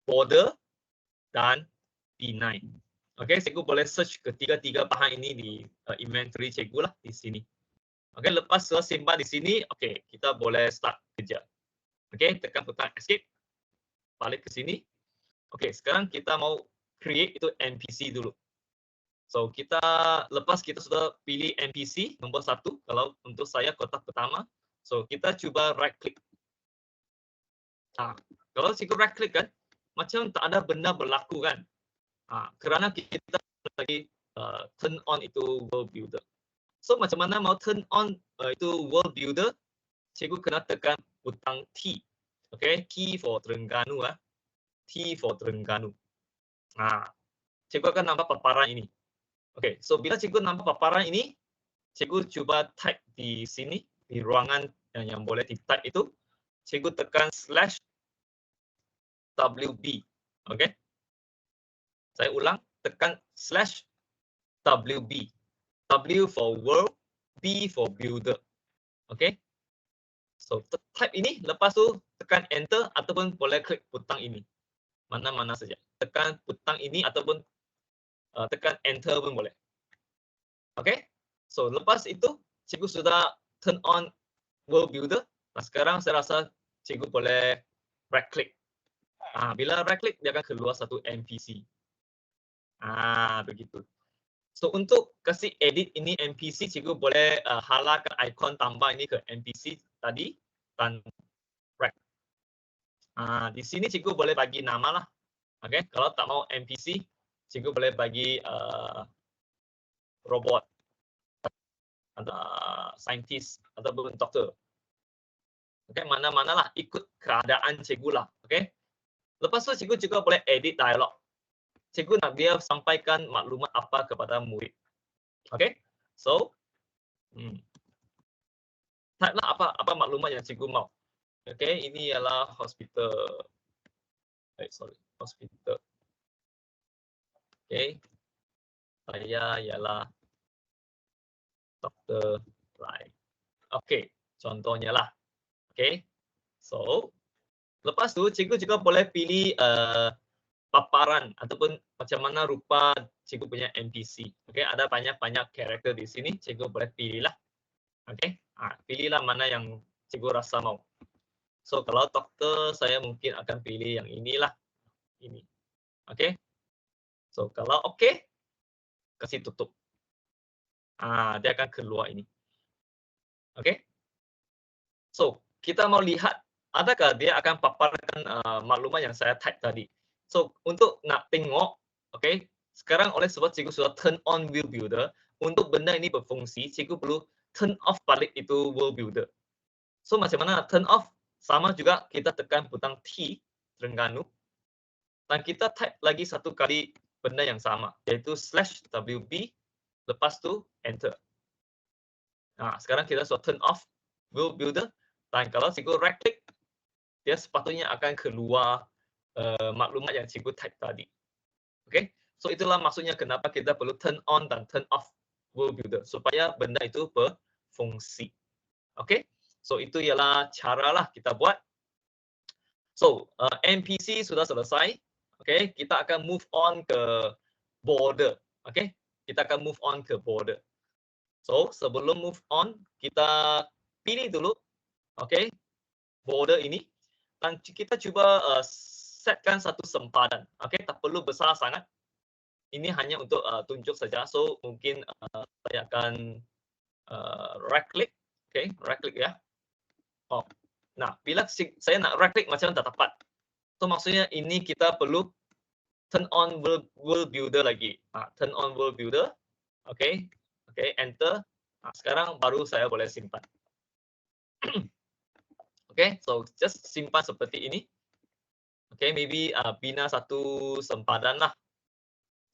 border, dan deny. Oke, cikgu boleh search ketiga-tiga bahan ini di inventory cikgu lah di sini. Oke, lepas sudah simpan di sini, oke, kita boleh start kerja. Oke, tekan butang escape, balik ke sini. Oke, sekarang kita mau create itu NPC dulu. So, lepas kita sudah pilih NPC nombor 1, kalau untuk saya kotak pertama. So, kita coba right click. Kalau cikgu right click kan, macam tak ada benda berlaku kan. Kerana kita lagi turn on itu world builder. So, macam mana mau turn on itu world builder, cikgu kena tekan butang T. Okay, T for Terengganu. T for Terengganu. Cikgu akan nampak paparan ini. Okay, so bila cikgu nampak paparan ini, cikgu cuba type di sini, di ruangan yang boleh di-type itu, cikgu tekan /WB. Okay. Saya ulang, tekan /WB. W for world, B for builder. Oke. So, type ini, lepas tu tekan enter ataupun boleh klik butang ini. Mana-mana saja. Tekan butang ini ataupun tekan enter pun boleh. Oke. So, lepas itu cikgu sudah turn on world builder. Nah, sekarang saya rasa cikgu boleh right click. Bila right click, dia akan keluar satu NPC. Begitu. So, untuk kasih edit ini NPC, cikgu boleh halalkan ikon tambah ini ke NPC tadi dan right. Di sini cikgu boleh bagi nama lah. Okay. Kalau tak mau NPC, cikgu boleh bagi robot, scientist ataupun doktor. Okay. Mana-mana lah, ikut keadaan cikgu lah. Okay. Lepas tu cikgu juga boleh edit dialog. Cikgu nak dia sampaikan maklumat apa kepada murid. Okay, so type lah apa maklumat yang cikgu mau. Okay, ini ialah hospital. Hospital. Okay, saya ialah Dr. Rai. Okay, contohnya lah. Okay, so lepas tu cikgu juga boleh pilih paparan ataupun macam mana rupa cikgu punya NPC. Okey, ada banyak-banyak karakter di sini, cikgu boleh pilih lah. Okey, pilihlah mana yang cikgu rasa mau. So, kalau doktor, saya mungkin akan pilih yang inilah. Ini. Okey. So, kalau okey, kasih tutup. Dia akan keluar ini. Okey. So, kita mau lihat adakah dia akan paparkan maklumat yang saya type tadi. So, untuk nak tengok, okay, sekarang oleh sebab cikgu sudah turn on world builder, untuk benda ini berfungsi, cikgu perlu turn off balik itu world builder. So, macam mana turn off? Sama juga kita tekan butang T, Terengganu, dan kita type lagi satu kali benda yang sama, yaitu /WB, lepas tu enter. Sekarang kita sudah turn off world builder, Dan kalau cikgu right click, dia sepatutnya akan keluar maklumat yang cikgu type tadi. Okay? So itulah maksudnya kenapa kita perlu turn on dan turn off World Builder supaya benda itu berfungsi. Okay? So itu ialah caralah kita buat. So NPC sudah selesai. Okay? Kita akan move on ke border. Okay? Kita akan move on ke border. So sebelum move on, kita pilih dulu, okay, border ini. Dan kita cuba setkan satu sempadan. Okay? Tak perlu besar sangat. Ini hanya untuk tunjuk saja. So mungkin saya akan right click, okay, right click ya. Oh, nah bila saya nak right click macam tak tepat. So maksudnya ini kita perlu turn on world builder lagi. Turn on world builder, okay, okay, enter. Sekarang baru saya boleh simpan. Okay, so just simpan seperti ini. Okay, maybe bina satu sempadan lah.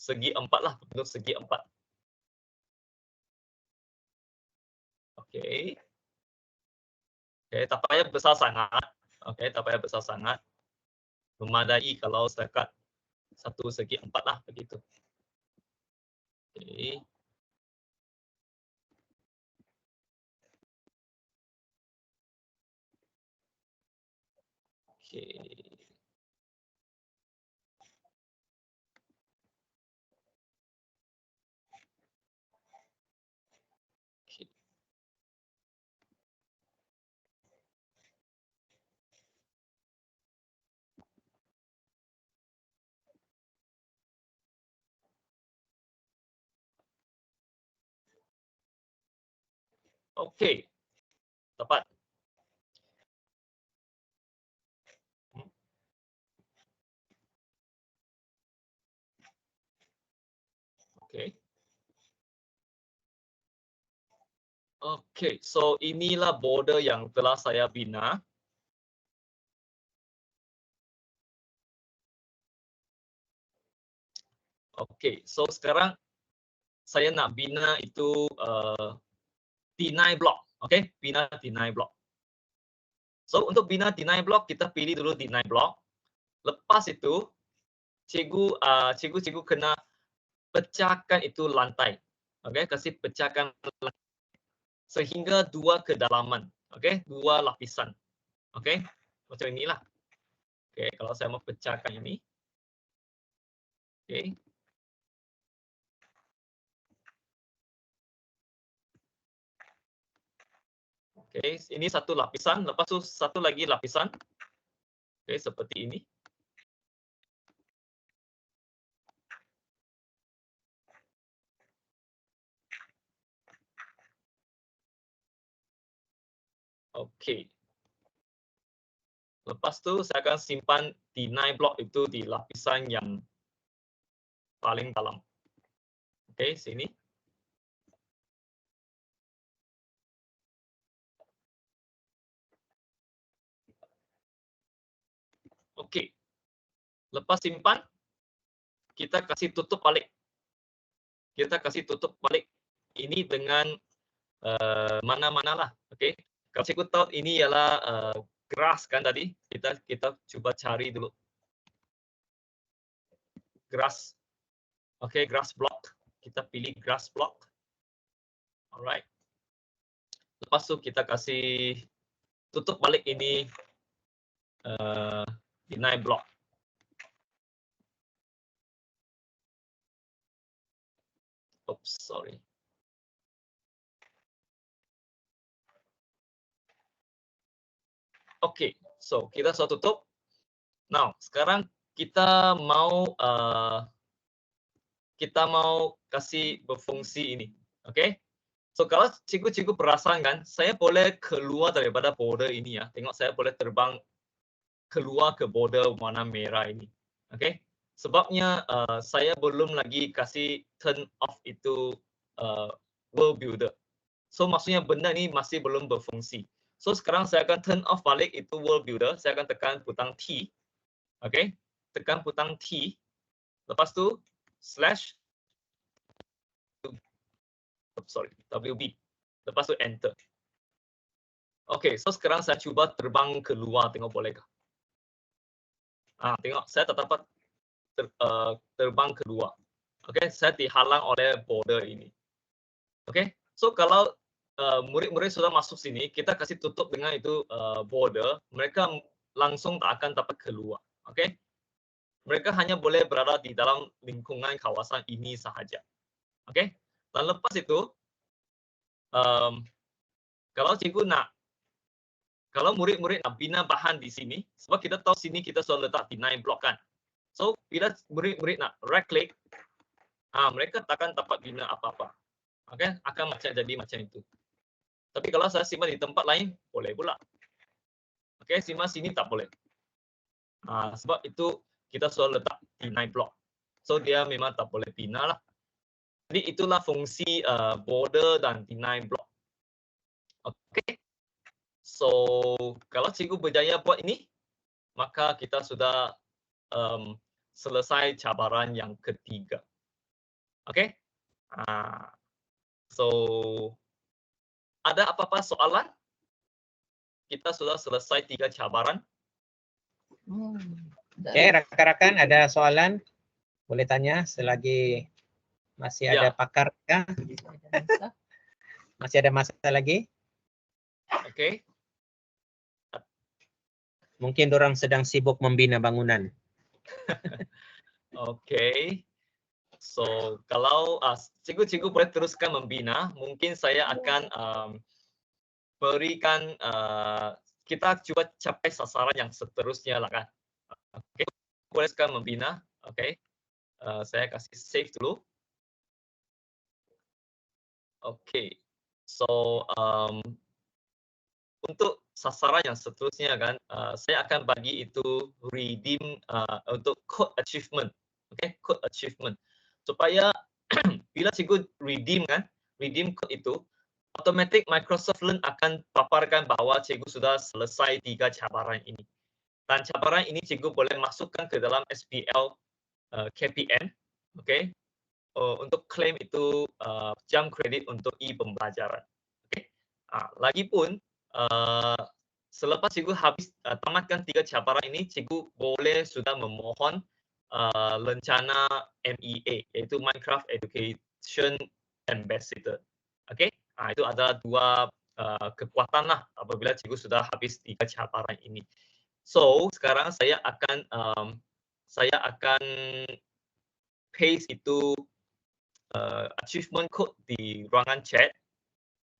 Segi 4 lah, bentuk segi 4. Okay. Okay, tak payah besar sangat. Okay, tak payah besar sangat. Memadai kalau setakat satu segi 4 lah begitu. Okay. Okay. Okey, tepat. Okey. Okey, so inilah border yang telah saya bina. Okey, so sekarang saya nak bina itu deny block. Okey, bina deny block. So untuk bina deny block, kita pilih dulu deny block. Lepas itu, cikgu kena pecahkan itu lantai. Okey, kasih pecahkan lantai sehingga 2 kedalaman. Okey, 2 lapisan. Okey, macam inilah. Okey, kalau saya mau pecahkan ini. Okey. Okey, ini satu lapisan, lepas tu satu lagi lapisan. Okey, seperti ini. Okey. Lepas tu saya akan simpan deny block itu di lapisan yang paling dalam. Okey, sini. Okey. Lepas simpan, kita kasih tutup balik. Kita kasih tutup balik ini dengan mana-manalah. Okey. Kalau cikgu tahu ini ialah grass kan tadi, kita cuba cari dulu. Grass. Okey, grass block. Kita pilih grass block. Alright. Lepas tu kita kasih tutup balik ini deny block. Oops, sorry. Okey, so kita sudah tutup. Now, sekarang kita mau kasih berfungsi ini. Okey. So kalau cikgu perasan kan, saya boleh keluar daripada border ini ya. Tengok saya boleh terbang keluar ke border warna merah ini. Okey. Sebabnya saya belum lagi kasih turn off itu world builder. So maksudnya benda ni masih belum berfungsi. So sekarang saya akan turn off balik itu world builder. Saya akan tekan butang T. Okey. Tekan butang T. Lepas tu slash WB. Lepas tu enter. Okey, so sekarang saya cuba terbang keluar, tengok bolehkah? Tengok saya tak dapat terbang keluar. Okey, saya dihalang oleh border ini. Okey, so kalau murid-murid sudah masuk sini, kita kasih tutup dengan itu border, mereka langsung tak akan dapat keluar. Okey, mereka hanya boleh berada di dalam lingkungan kawasan ini sahaja. Okey, dan lepas itu, kalau cikgu nak, kalau murid-murid nak bina bahan di sini, sebab kita tahu sini kita sudah letak deny block kan. So bila murid-murid nak right click, mereka takkan dapat bina apa-apa. Okey, akan jadi macam itu. Tapi kalau saya simpan di tempat lain, boleh pula. Okey, simpan sini tak boleh. Sebab itu kita sudah letak deny block. So dia memang tak boleh bina lah. Jadi itulah fungsi border dan deny block. Okey. So kalau cikgu berjaya buat ini, maka kita sudah selesai cabaran yang ketiga. Okey. So ada apa-apa soalan? Kita sudah selesai 3 cabaran. Okey, rakan-rakan ada soalan? Boleh tanya selagi masih ada pakar ya? Masih ada masa lagi? Okey. Mungkin orang sedang sibuk membina bangunan. Okey. So kalau cikgu-cikgu boleh teruskan membina, mungkin saya akan berikan kita cuba capai sasaran yang seterusnya lah kan. Okey, boleh sekarang membina. Okey. Saya kasih save dulu. Okey. So untuk sasaran yang seterusnya kan, saya akan bagi itu redeem untuk code achievement. Okey, code achievement. Supaya bila cikgu redeem kan, redeem code itu, automatic Microsoft Learn akan paparkan bahawa cikgu sudah selesai 3 cabaran ini. Dan cabaran ini cikgu boleh masukkan ke dalam SPL KPN, okey, untuk claim itu jam kredit untuk e-pembelajaran. Okey. Lagipun selepas cikgu habis tamatkan 3 cabaran ini, cikgu boleh sudah memohon rencana MEA, iaitu Minecraft Education Ambassador. Okey, itu adalah 2 kekuatan lah apabila cikgu sudah habis 3 cabaran ini. So sekarang saya akan paste itu achievement code di ruangan chat.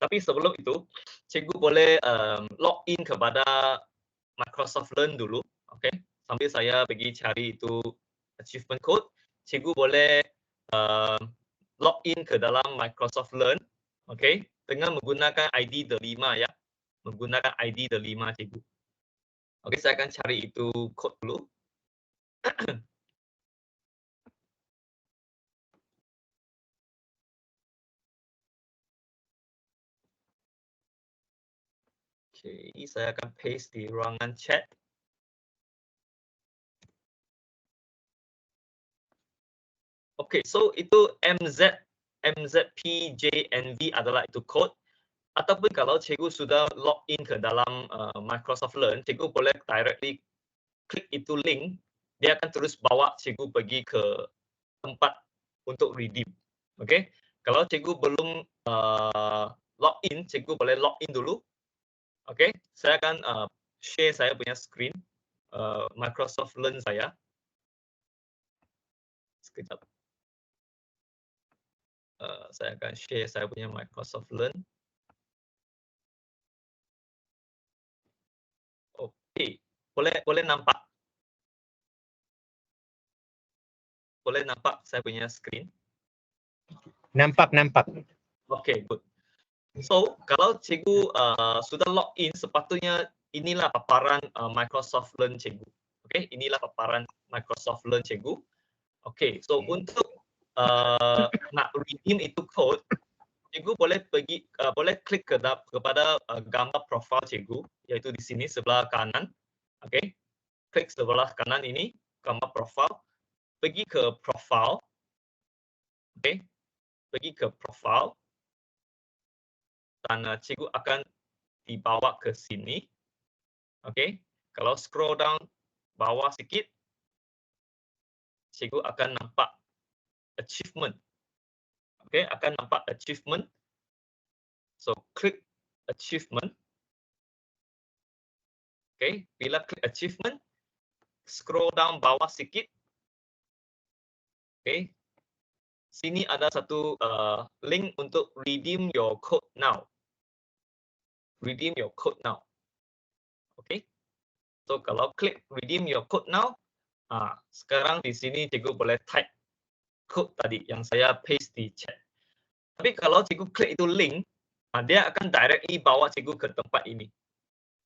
Tapi sebelum itu, cikgu boleh login kepada Microsoft Learn dulu, okey. Sambil saya pergi cari itu achievement code, cikgu boleh login ke dalam Microsoft Learn, okey, dengan menggunakan ID delima ya. Menggunakan ID delima cikgu. Okey, saya akan cari itu code dulu. Okey, saya akan paste di ruangan chat. Okey, so itu MZPJNV adalah itu code. Ataupun kalau cikgu sudah login ke dalam Microsoft Learn, cikgu boleh directly klik itu link, dia akan terus bawa cikgu pergi ke tempat untuk redeem. Okey, kalau cikgu belum login, cikgu boleh login dulu. Okey, saya akan share saya punya screen Microsoft Learn saya. Sekejap. Saya akan share saya punya Microsoft Learn. Okey, boleh nampak? Boleh nampak saya punya screen? Nampak. Okey, good. So, kalau cikgu sudah login, sepatutnya inilah paparan Microsoft Learn cikgu. Okey, inilah paparan Microsoft Learn cikgu. Okey, so untuk nak redeem itu code, cikgu boleh boleh klik kepada gambar profil cikgu, iaitu di sini sebelah kanan. Okey, klik sebelah kanan ini, gambar profil. Pergi ke profile. Okey, pergi ke profile. Dan cikgu akan dibawa ke sini. Okey. Kalau scroll down bawah sikit, cikgu akan nampak achievement. Okey, akan nampak achievement. So, klik achievement. Okey, bila klik achievement, scroll down bawah sikit. Okey. Sini ada satu link untuk redeem your code now. Redeem your code now. Okey. So, kalau klik redeem your code now, sekarang di sini cikgu boleh type code tadi yang saya paste di chat. Tapi kalau cikgu klik itu link, dia akan directly bawa cikgu ke tempat ini.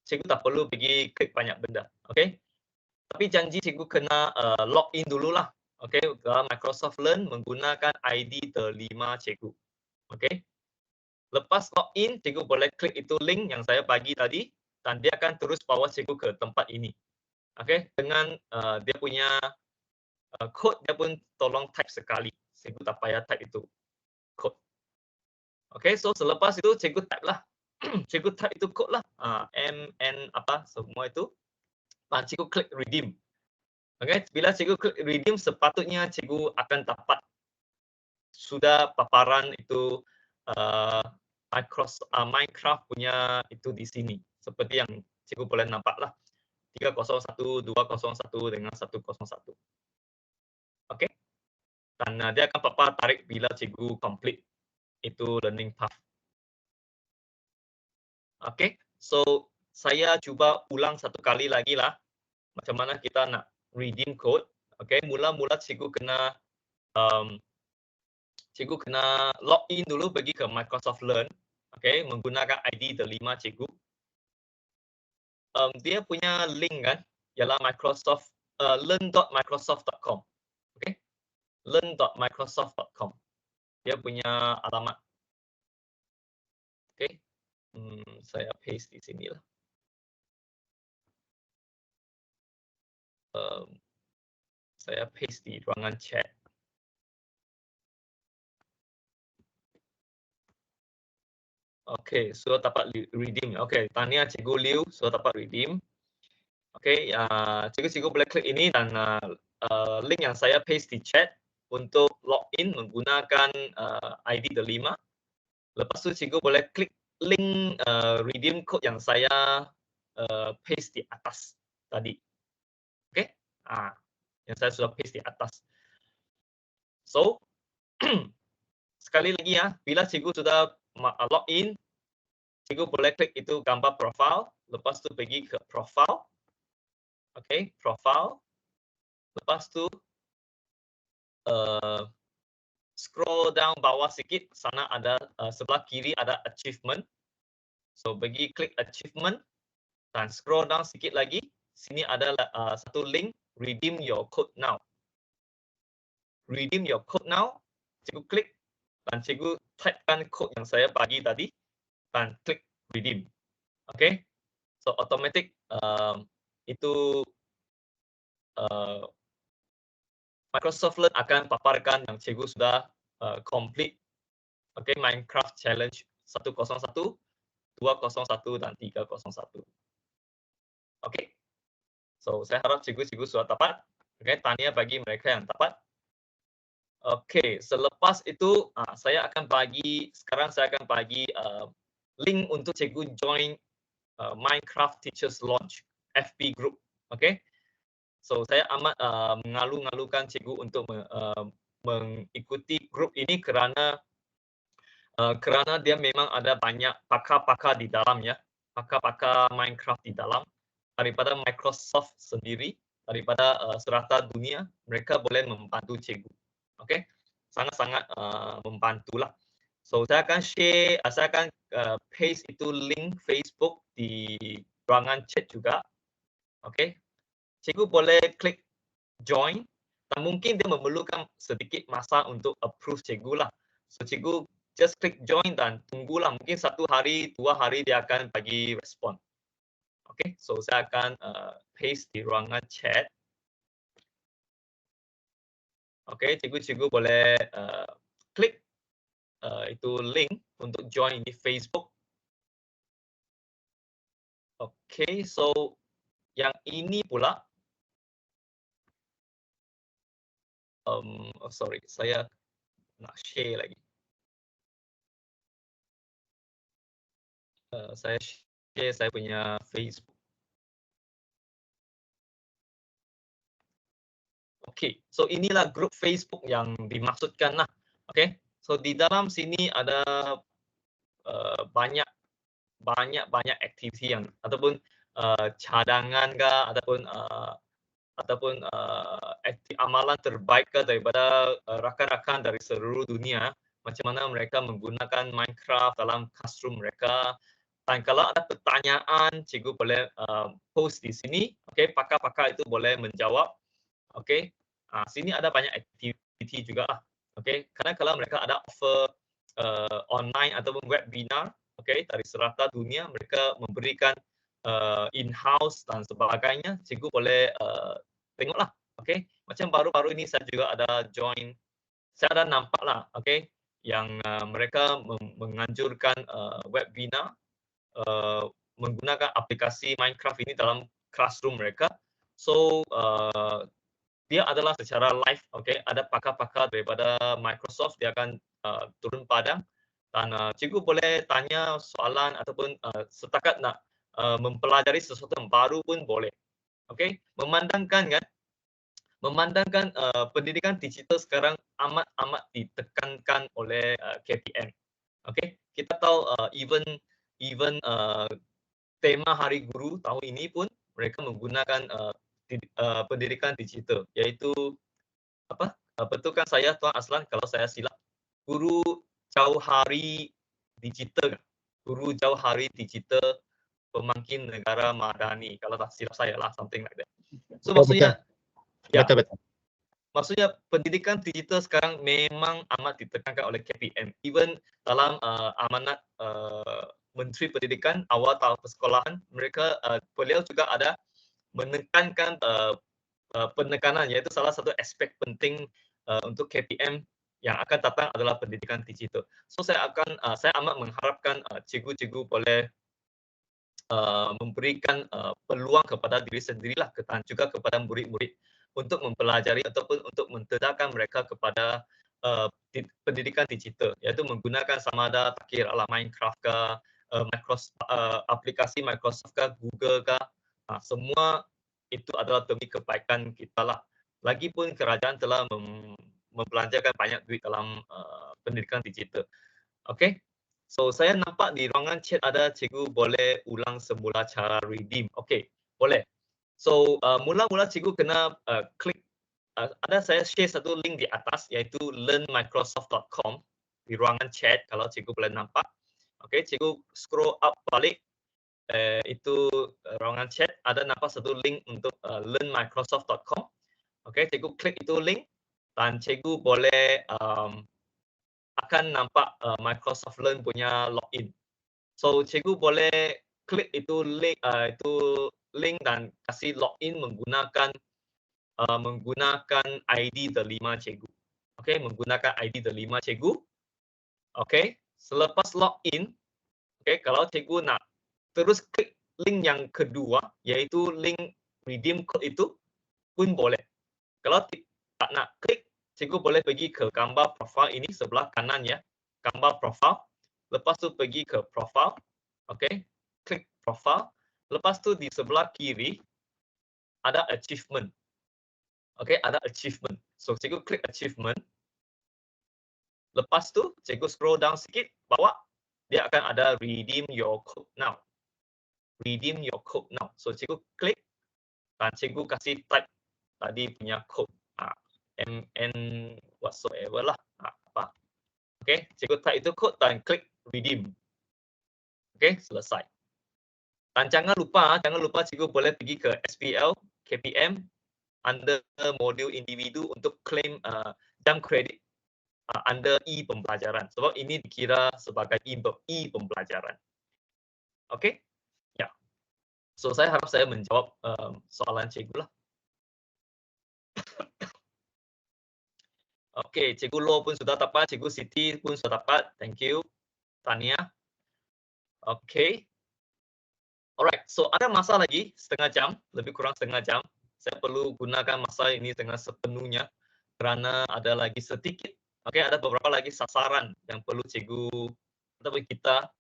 Cikgu tak perlu pergi klik banyak benda. Okey. Tapi janji cikgu kena login dululah. Okey, dalam Microsoft Learn menggunakan ID terlima cikgu. Okey. Lepas login, cikgu boleh klik itu link yang saya bagi tadi dan dia akan terus bawa cikgu ke tempat ini. Okey, dengan dia punya code dia pun tolong type sekali. Cikgu tak payah type itu code. Okey, so selepas itu cikgu type lah. Cikgu type itu code lah. MN apa semua itu. Cikgu klik redeem. Okey, bila cikgu klik redeem, sepatutnya cikgu akan dapat sudah paparan itu Minecraft punya itu di sini. Seperti yang cikgu boleh nampak lah. 301, 201 dengan 101. Okey. Dan dia akan papar tarik bila cikgu complete itu learning path. Okey. So, saya cuba ulang satu kali lagi lah. Macam mana kita nak redeem code. Okey, mula-mula cikgu kena login dulu pergi ke Microsoft Learn. Okey, menggunakan ID terlima cikgu. Dia punya link kan ialah Microsoft learn.microsoft.com. Okey. learn.microsoft.com. Dia punya alamat. Okey. Saya paste di sini lah. Saya paste di ruangan chat. Okey, sudah dapat redeem. Okey, tahniah Cikgu Liu sudah dapat redeem. Okey, cikgu-cikgu boleh klik ini dan link yang saya paste di chat untuk login menggunakan ID terlima. Lepas tu cikgu boleh klik link redeem code yang saya paste di atas tadi. Okey, yang saya sudah paste di atas. So, sekali lagi ya, bila cikgu sudah login, cikgu boleh klik itu gambar profile, lepas tu pergi ke profile. Okey, profile. Lepas tu scroll down bawah sikit, sana ada sebelah kiri ada achievement. So, pergi klik achievement dan scroll down sikit lagi. Sini ada satu link, redeem your code now. Redeem your code now. Cikgu klik dan cikgu typekan code yang saya bagi tadi dan klik redeem. Okay. So, automatic itu Microsoft Learn akan paparkan yang cikgu sudah complete Minecraft Challenge 101, 201 dan 301. Okey. So, saya harap cikgu-cikgu sudah dapat. Okey, tahniah bagi mereka yang dapat. Okey, selepas itu sekarang saya akan bagi link untuk cikgu join Minecraft Teachers Launch FB group. Okey. So, saya amat mengalu-ngalukan cikgu untuk mengikuti grup ini kerana dia memang ada banyak pakar-pakar di dalam ya. Pakar-pakar Minecraft di dalam daripada Microsoft sendiri, daripada serata dunia, mereka boleh membantu cikgu. Okey. Sangat-sangat membantulah. So, saya akan share, saya akan paste itu link Facebook di ruangan chat juga. Okey. Cikgu boleh klik join dan mungkin dia memerlukan sedikit masa untuk approve cikgu lah. So, cikgu just klik join dan tunggulah. Mungkin 1 hari, 2 hari dia akan bagi respon. Okay, so saya akan paste di ruangan chat. Okay, cikgu-cikgu boleh klik itu link untuk join di Facebook. Okay, so yang ini pula, oh sorry, saya nak share lagi. Saya share saya punya Facebook. Okay, so inilah grup Facebook yang dimaksudkan lah. Okay, so di dalam sini ada banyak aktiviti yang ataupun cadangan kah ataupun amalan terbaik kah daripada rakan-rakan dari seluruh dunia, macam mana mereka menggunakan Minecraft dalam classroom mereka. Dan kalau ada pertanyaan, cikgu boleh post di sini. Okay, pakar-pakar itu boleh menjawab. Okay, sini ada banyak aktiviti juga lah. Okay, karena kalau mereka ada offer online ataupun webinar, okay, dari serata dunia, mereka memberikan in-house dan sebagainya, cikgu boleh tengoklah. Okay, macam baru-baru ini saya juga ada join, saya ada nampak lah, okay, yang mereka menganjurkan webinar menggunakan aplikasi Minecraft ini dalam classroom mereka. So dia adalah secara live, okay, ada pakar-pakar daripada Microsoft, dia akan turun padang dan cikgu boleh tanya soalan ataupun setakat nak mempelajari sesuatu yang baru pun boleh. Okay, memandangkan pendidikan digital sekarang amat ditekankan oleh KPM. Okay, kita tahu even tema Hari Guru tahun ini pun mereka menggunakan pendidikan digital, iaitu apa? Betulkan saya Tuan Aslan kalau saya silap. Guru Jauh Hari Digital, Guru Jauh Hari Digital Pemangkin Negara Madani, kalau tak silap saya lah, something like that. So maksudnya, Betul. Maksudnya pendidikan digital sekarang memang amat ditekankan oleh KPM. Even dalam amanat Menteri Pendidikan awal tahun persekolahan, mereka beliau juga ada menekankan penekanan, iaitu salah satu aspek penting untuk KPM yang akan datang adalah pendidikan digital. So saya amat mengharapkan cikgu-cikgu boleh memberikan peluang kepada diri sendirilah dan juga kepada murid-murid untuk mempelajari ataupun untuk mentedakkan mereka kepada pendidikan digital, iaitu menggunakan sama ada kira Minecraft ke aplikasi Microsoft ke Google ke, semua itu adalah demi kebaikan kita lah. Lagipun kerajaan telah membelanjakan banyak duit dalam pendidikan digital. Okay, so saya nampak di ruangan chat ada cikgu boleh ulang semula cara redeem. Okay, boleh. So mula-mula cikgu kena klik, ada saya share satu link di atas, iaitu learnmicrosoft.com di ruangan chat kalau cikgu boleh nampak. Okay, cikgu scroll up balik, itu ruangan chat ada nampak satu link untuk learnmicrosoft.com. Okay, cikgu klik itu link dan cikgu boleh akan nampak Microsoft Learn punya login. So cikgu boleh klik itu link dan kasih login menggunakan ID delima cikgu. Okay, menggunakan ID delima cikgu. Okay, selepas login, okay, kalau cikgu nak terus klik link yang kedua, iaitu link redeem code itu pun boleh. Kalau tak nak klik, cikgu boleh pergi ke gambar profil ini sebelah kanan ya, gambar profil. Lepas tu pergi ke profil, okay, klik profil. Lepas tu di sebelah kiri ada achievement, okay, ada achievement. So cikgu klik achievement. Lepas tu cikgu scroll down sikit bawah, dia akan ada redeem your code now. Redeem your code now. So cikgu klik dan cikgu kasih type tadi punya code. MN whatsoever lah. Apa. Okay, cikgu type itu code dan klik redeem. Okay, selesai. Dan jangan lupa cikgu boleh pergi ke SPL, KPM, under modul individu untuk claim jam kredit under e-pembelajaran. Sebab ini dikira sebagai e-pembelajaran. Okay? Ya. So saya harap saya menjawab soalan cikgu lah. Okay, Cikgu Lo pun sudah dapat, Cikgu Siti pun sudah dapat. Thank you, Tania. Okay. Alright, so ada masa lagi setengah jam, lebih kurang setengah jam. Saya perlu gunakan masa ini dengan sepenuhnya kerana ada lagi sedikit, ada beberapa lagi sasaran yang perlu cikgu ataupun kita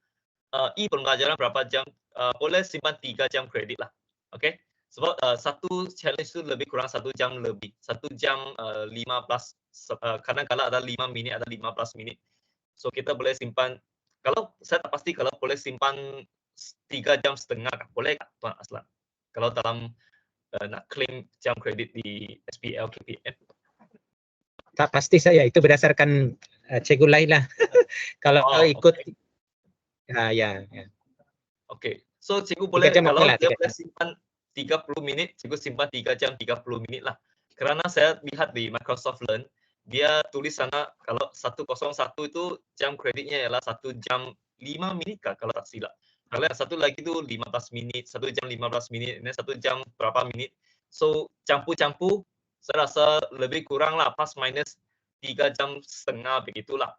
pembelajaran berapa jam, boleh simpan 3 jam kredit lah. Sebab satu challenge tu lebih kurang 1 jam lebih. 1 jam 15, kadang-kadang ada 5 minit, ada 15 minit. So kita boleh simpan, kalau saya tak pasti kalau boleh simpan 3 jam setengah, boleh tak Tuan Aslan? Kalau dalam nak claim jam kredit di SPL KPM. Tak pasti saya, itu berdasarkan cikgu lain lah. Kalau ikut, ya. So cikgu boleh, 3 jam kalau lah, dia 3 boleh jam. simpan 30 minit, cikgu simpan 3 jam 30 minit lah. Kerana saya lihat di Microsoft Learn, dia tulis sana kalau 101 itu jam kreditnya ialah 1 jam 5 minit kah kalau tak silap. Kalau yang satu lagi tu 15 minit, 1 jam 15 minit, ini 1 jam berapa minit. So campur-campur, saya rasa lebih kurang lah, plus minus 3 jam setengah begitulah.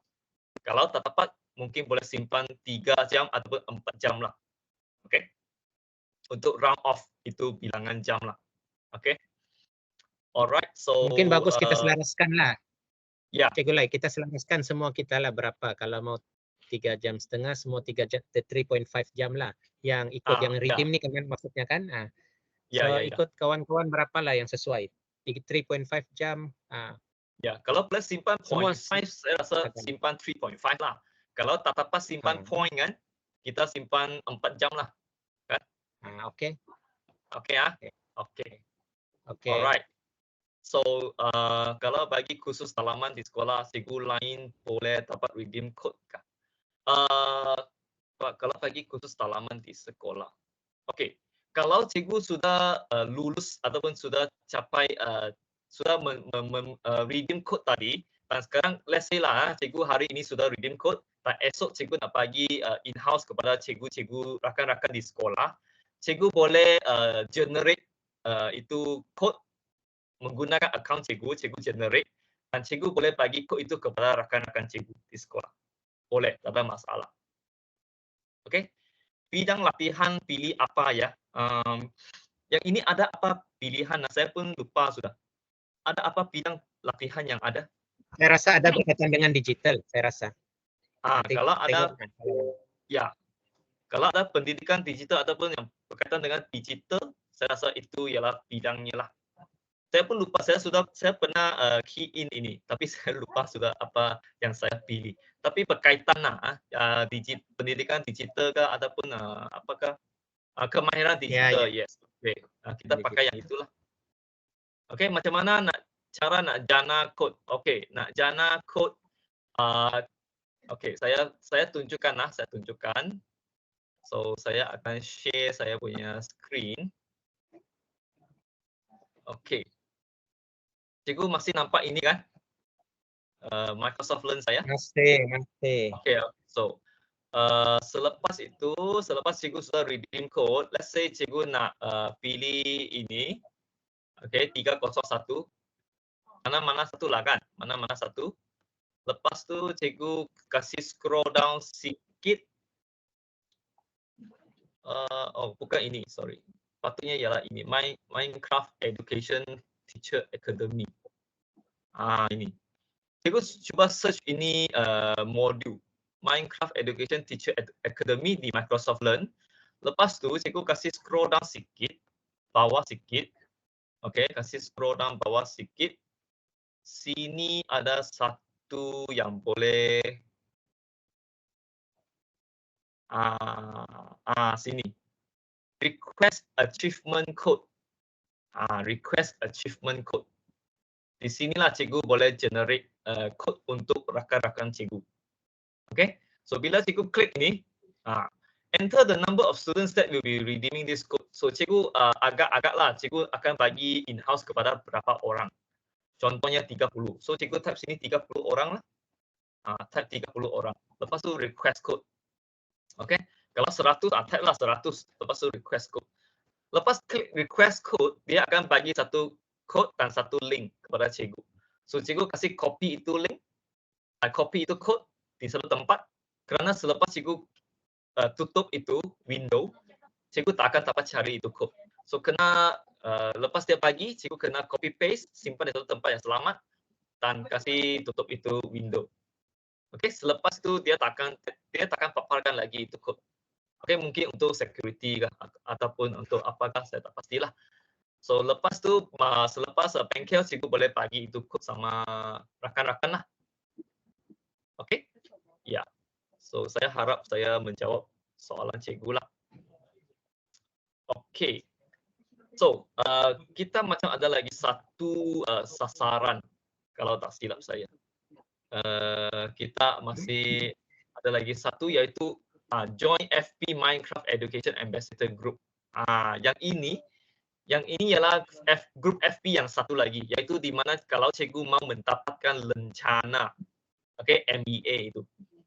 Kalau tak tepat, mungkin boleh simpan 3 jam ataupun 4 jam lah. Untuk round off itu bilangan jam lah. Alright, so Mungkin bagus kita selaraskan lah. Ya. Cikgu Lai, kita selaraskan semua kita lah berapa. Kalau mau 3 jam setengah, semua 3.5 jam lah. Yang ikut yang redeem ni kan maksudnya kan. So ikut kawan-kawan berapa lah yang sesuai. 3.5 jam. Ya, kalau plus simpan Semua 0.5, saya rasa simpan 3.5 lah. Kalau tak dapat simpan point kan, kita simpan 4 jam lah. Kan? Oke. Alright. So, kalau bagi khusus dalaman di sekolah, cikgu lain boleh dapat redeem code kah? Kalau bagi khusus dalaman di sekolah. Kalau cikgu sudah lulus ataupun sudah capai, sudah redeem code tadi, dan sekarang let's say lah, cikgu hari ini sudah redeem code, dan esok cikgu nak bagi in-house kepada cikgu-cikgu rakan-rakan di sekolah, cikgu boleh generate itu code menggunakan akaun cikgu generate, dan cikgu boleh bagi kod itu kepada rakan-rakan cikgu di sekolah. Boleh, tak ada masalah. Bidang latihan pilih apa ya? Yang ini ada apa pilihan? Saya pun lupa sudah. Ada apa bidang latihan yang ada? Saya rasa ada berkaitan dengan digital, saya rasa. Kalau ada, kalau ada pendidikan digital ataupun yang berkaitan dengan digital, saya rasa itu ialah bidangnya lah. Saya pun lupa, saya pernah key in ini, tapi saya lupa sudah apa yang saya pilih. Tapi berkaitan lah, pendidikan digital kah ataupun apakah kemahiran digital, yes. Kita pakai yang itulah. Macam mana cara nak jana kod? Nak jana kod. Saya tunjukkan lah, So saya akan share saya punya screen. Cikgu masih nampak ini kan? Microsoft Learn saya? Masih. So selepas itu, selepas cikgu sudah redeem code, let's say cikgu nak pilih ini, 301, mana satu lah kan? Mana satu. Lepas tu cikgu kasih scroll down sikit. Bukan ini, sorry. Patutnya ialah ini, Minecraft Education Teacher Academy. Ini. Cikgu cuba search ini modul Minecraft Education Teacher Academy di Microsoft Learn. Lepas tu cikgu kasih scroll down sikit, bawah sikit. Kasih scroll down bawah sikit. Sini ada satu yang boleh sini. Request achievement code. Request achievement code. Di sinilah cikgu boleh generate code untuk rakan-rakan cikgu. So bila cikgu klik ini, enter the number of students that will be redeeming this code. So cikgu agak-agaklah cikgu akan bagi in-house kepada berapa orang. Contohnya 30. So cikgu type sini 30 orang lah. Type 30 orang. Lepas tu request code. Kalau 100, type lah 100. Lepas tu request code. Lepas klik request code, dia akan bagi satu code dan satu link kepada cikgu. So cikgu kasih copy itu link, copy itu code di satu tempat. Kerana selepas cikgu tutup itu window, cikgu tak akan dapat cari itu kod. So kena lepas dia bagi, cikgu kena copy paste, simpan di satu tempat yang selamat dan kasih tutup itu window. Okey, selepas itu dia takkan paparkan lagi itu kod. Okey, mungkin untuk security kah ataupun untuk apakah saya tak pastilah. So lepas tu selepas bengkel cikgu boleh bagi itu kod sama rakan-rakan lah. Okey? Ya. So saya harap saya menjawab soalan cikgu lah. Okey. So kita macam ada lagi satu sasaran kalau tak silap saya. Kita masih ada lagi satu iaitu Join FP Minecraft Education Ambassador Group. Yang ini ialah grup FP yang satu lagi, iaitu di mana kalau cikgu mau mendapatkan lencana, okay, MBA itu.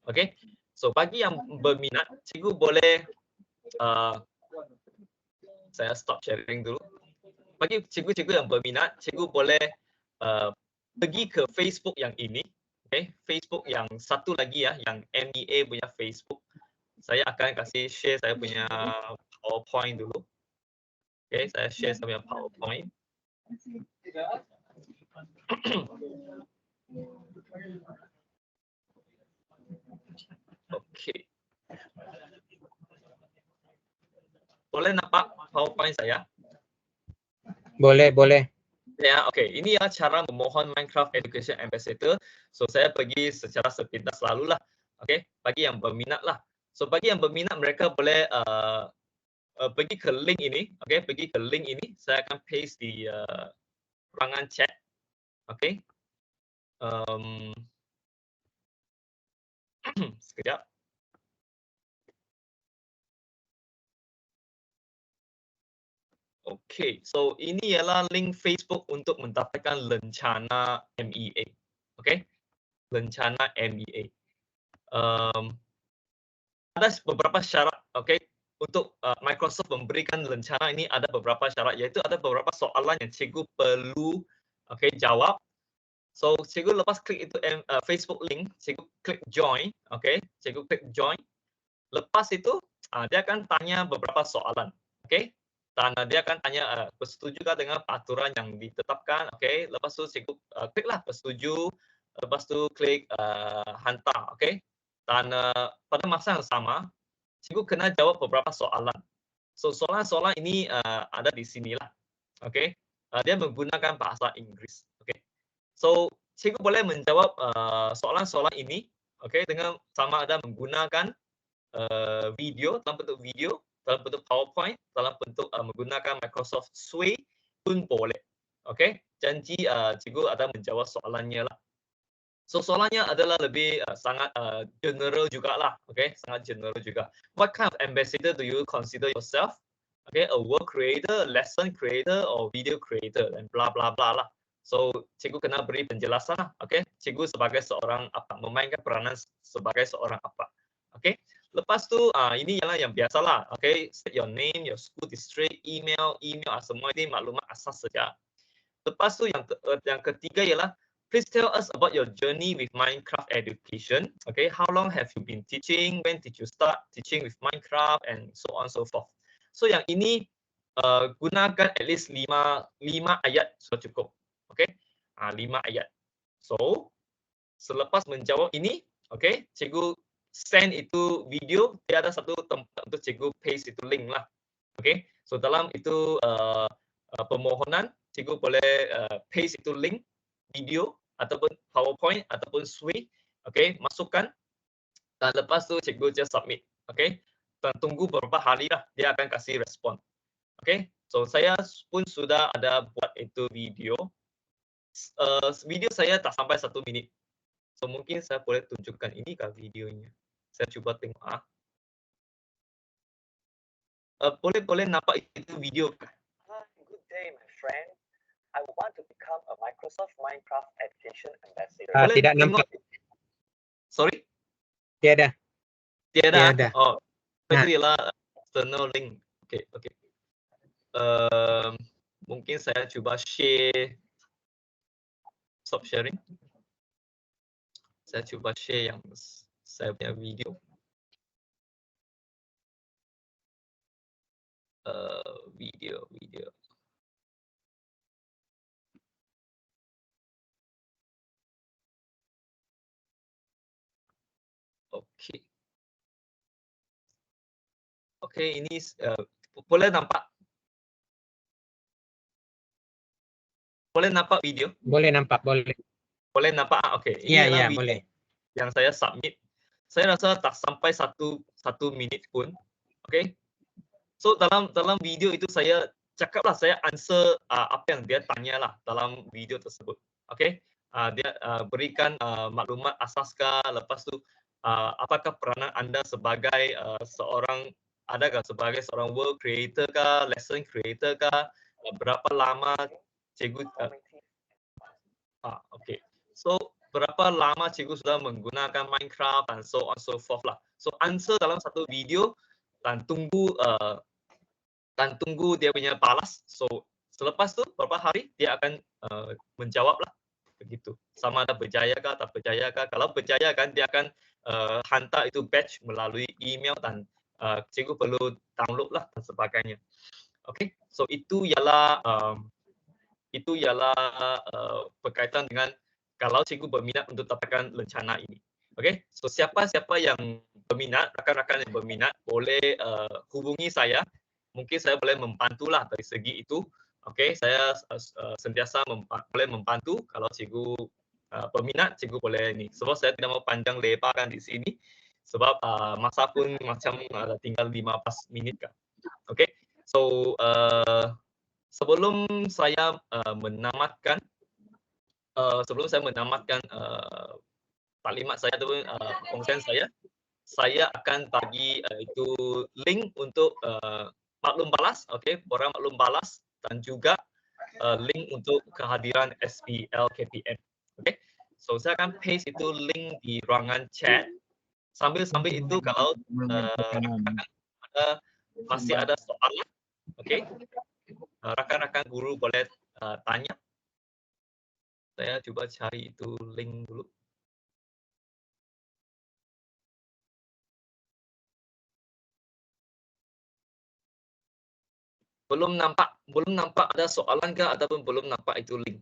Okay. So bagi yang berminat, cikgu boleh saya stop sharing dulu. Bagi cikgu-cikgu yang berminat, cikgu boleh pergi ke Facebook yang ini. Okay, Facebook yang satu lagi ya, yang MEA punya Facebook. Saya akan kasih share saya punya PowerPoint dulu. Okay, saya share saya punya PowerPoint. Okay. Boleh nampak PowerPoint saya? Boleh, boleh. Ya, okey. Ini ya cara memohon Minecraft Education Ambassador. So saya pergi secara sepintas lalu lah. Okey, bagi yang berminat lah. So bagi yang berminat mereka boleh pergi ke link ini. Okey, pergi ke link ini. Saya akan paste di ruangan chat. Okey. Sekejap. Okey, so ini ialah link Facebook untuk mendapatkan lencana MEA. Okey, lencana MEA. Ada beberapa syarat, okey, untuk Microsoft memberikan lencana ini ada beberapa syarat, iaitu ada beberapa soalan yang cikgu perlu jawab. So cikgu lepas klik itu Facebook link, cikgu klik join, okey, cikgu klik join. Lepas itu dia akan tanya beberapa soalan, okey. Dan dia akan tanya bersetujukah dengan peraturan yang ditetapkan, okey. Lepas tu cikgu kliklah bersetuju, lepas tu klik hantar, okey. Dan pada masa yang sama, cikgu kena jawab beberapa soalan. So soalan-soalan ini ada di sinilah, okey. Dia menggunakan bahasa Inggeris, okey. So cikgu boleh menjawab soalan-soalan ini, okey, dengan sama ada menggunakan video, dalam bentuk video, dalam bentuk PowerPoint, dalam bentuk menggunakan Microsoft Sway pun boleh. Okey, janji cikgu ada menjawab soalannya lah. So soalannya adalah lebih sangat general jugalah, okey, sangat general juga. What kind of ambassador do you consider yourself? Okay, a work creator, lesson creator, or video creator, and bla bla bla lah. So cikgu kena beri penjelasan lah, okey. Cikgu sebagai seorang apa, memainkan peranan sebagai seorang apa, okey. Lepas tu ini ialah yang biasalah, okey. Set your name, your school district, email semua ini maklumat asas saja. Lepas tu yang ketiga ialah please tell us about your journey with Minecraft education. Okay, how long have you been teaching? When did you start teaching with Minecraft and so on so forth. So yang ini gunakan at least 5 ayat sudah cukup. Okay, 5 ayat. So selepas menjawab ini, okay, cikgu send itu video, dia ada satu tempat untuk cikgu paste itu link lah. Okay, so dalam itu permohonan, cikgu boleh paste itu link video ataupun PowerPoint ataupun Sway, okay, masukkan dan lepas tu cikgu just submit, okay. Dan tunggu beberapa hari lah dia akan kasih respon, okay. So saya pun sudah ada buat itu video. Video saya tak sampai 1 minit. So mungkin saya boleh tunjukkan ini kah videonya. Saya cuba tengok boleh nampak itu video kah? Good day my friend. I want to become a Microsoft Minecraft Education Ambassador. Tidak nampak. Sorry? Tiada. Oh, itu ialah external link. Okay. Mungkin saya cuba share. Stop sharing. Saya cuba share yang saya punya video. video. Okey. Okey, ini boleh nampak? Boleh nampak video? Boleh nampak, boleh. Boleh nampak? Okey, ini Ya, adalah ya, video boleh. yang saya submit. Saya rasa tak sampai satu minit pun. Okey. So dalam video itu saya cakaplah, saya answer apa yang dia tanyalah dalam video tersebut. Okey. Dia berikan maklumat asaskah, lepas tu apakah peranan anda sebagai adakah sebagai seorang word creator kah, lesson creator kah, berapa lama cikgu okey. So berapa lama cikgu sudah menggunakan Minecraft dan so on so forth lah. So answer dalam satu video dan tunggu dia punya balas. So selepas tu beberapa hari dia akan menjawab lah, begitu. Sama ada berjaya kah, tak berjaya kah. Kalau berjaya kan dia akan hantar itu batch melalui email dan cikgu perlu download lah dan sebagainya. Okey. So itu ialah berkaitan dengan kalau cikgu berminat untuk dapatkan lencana ini. Okey. So siapa-siapa yang berminat, rakan-rakan yang berminat boleh hubungi saya. Mungkin saya boleh membantulah dari segi itu. Okey, saya sentiasa boleh membantu kalau cikgu berminat, cikgu boleh ni. Sebab saya tidak mau panjang lebarkan di sini sebab masa pun macam tinggal 15 minit kan. Okey. So sebelum saya menamatkan taklimat saya ataupun perkongsian saya akan bagi itu link untuk maklum balas, okey, borang maklum balas dan juga link untuk kehadiran SPL KPM. Okey. So saya akan paste itu link di ruangan chat. Sambil itu kalau masih ada soalan, okey, rakan-rakan guru boleh tanya. Saya cuba cari itu link dulu. Belum nampak ada soalan kah ataupun belum nampak itu link?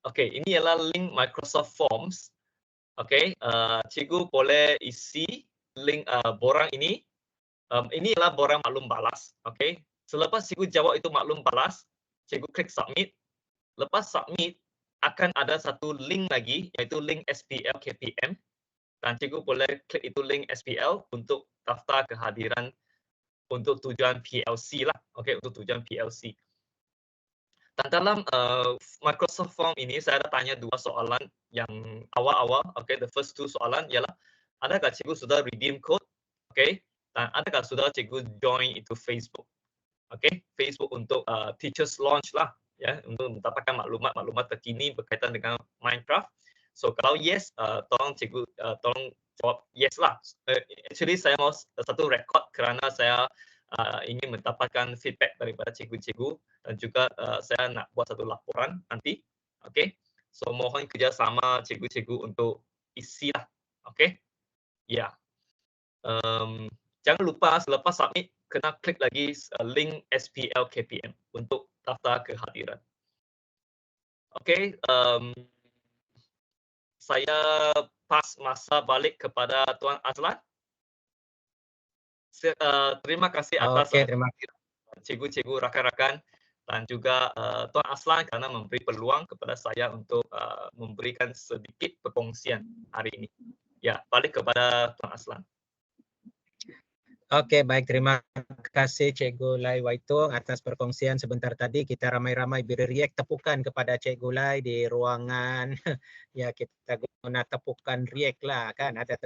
Okey, ini ialah link Microsoft Forms. Okey, cikgu boleh isi link borang ini. Ini ialah borang maklum balas. Okey, selepas cikgu jawab itu maklum balas, cikgu klik submit. Lepas submit, akan ada satu link lagi, iaitu link SPL KPM. Dan cikgu boleh klik itu link SPL untuk daftar kehadiran untuk tujuan PLC lah. Okey, untuk tujuan PLC. Dan dalam Microsoft Form ini saya ada tanya dua soalan yang awal-awal. Okay, the first two soalan ialah adakah cikgu sudah redeem code? Okay, dan adakah sudah cikgu join itu Facebook? Okay, Facebook untuk teachers launch lah, ya, untuk mendapatkan maklumat terkini berkaitan dengan Minecraft. So kalau yes, tolong cikgu tolong jawab yes lah. Actually saya mau satu record kerana saya ingin mendapatkan feedback daripada cikgu-cikgu dan juga saya nak buat satu laporan nanti. Okey. So mohon kerjasama cikgu-cikgu untuk isi lah. Okey. Ya. Jangan lupa selepas submit kena klik lagi link SPL KPM untuk daftar kehadiran. Okey. Saya pas masa balik kepada Tuan Azlan. Terima kasih atas terima kasih. cikgu-cikgu, rakan-rakan dan juga Tuan Aslan kerana memberi peluang kepada saya untuk memberikan sedikit perkongsian hari ini. Ya, balik kepada Tuan Aslan. Okey, baik, terima kasih Cikgu Lai Waitung atas perkongsian sebentar tadi. Kita ramai-ramai beri react tepukan kepada Cikgu Lai di ruangan. Ya, kita guna tepukan react lah kan, ada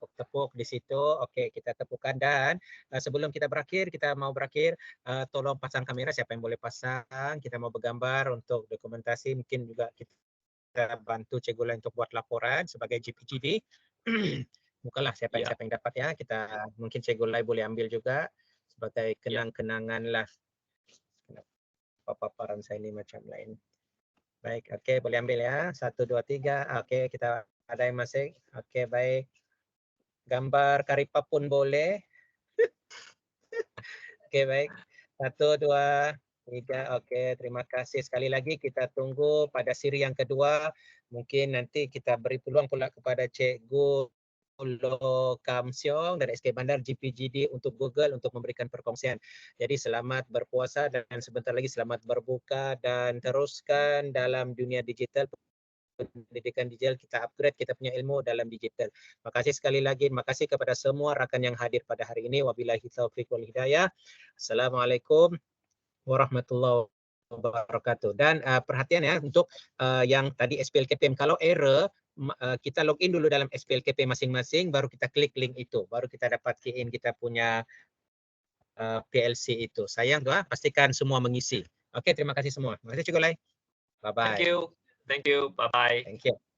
tepuk di situ. Okey, kita tepukan dan sebelum kita mau berakhir, tolong pasang kamera siapa yang boleh pasang. Kita mau bergambar untuk dokumentasi, mungkin juga kita bantu Cikgu Lai untuk buat laporan sebagai GPGD. Bukalah siapa yang dapat ya. Kita mungkin Cikgu Lai boleh ambil juga sebagai kenang-kenangan lah. Paparan saya ini macam lain. Baik, okey, boleh ambil ya. 1 2 3. Okey, kita ada yang masih. Okey, baik. gambar karipap pun boleh. Okey, baik. 1, 2, 3. Okey, terima kasih sekali lagi. Kita tunggu pada siri yang kedua. Mungkin nanti kita beri peluang pula kepada Cikgu Loh Kam Siong dan SK Bandar GPGD untuk Google untuk memberikan perkongsian. Jadi selamat berpuasa dan sebentar lagi selamat berbuka dan teruskan dalam dunia digital, pendidikan digital, kita upgrade kita punya ilmu dalam digital. Terima kasih sekali lagi. Terima kasih kepada semua rakan yang hadir pada hari ini. Wabillahi taufiq wal hidayah. Assalamualaikum warahmatullahi wabarakatuh. Dan perhatian ya untuk yang tadi SPLKPM, kalau error kita login dulu dalam SPLKP masing-masing, baru kita klik link itu, baru kita dapat key in kita punya PLC itu. Sayang tuh, pastikan semua mengisi. Oke, terima kasih semua. Terima kasih Cikgu Lai. Bye bye. Thank you. Bye bye. Thank you.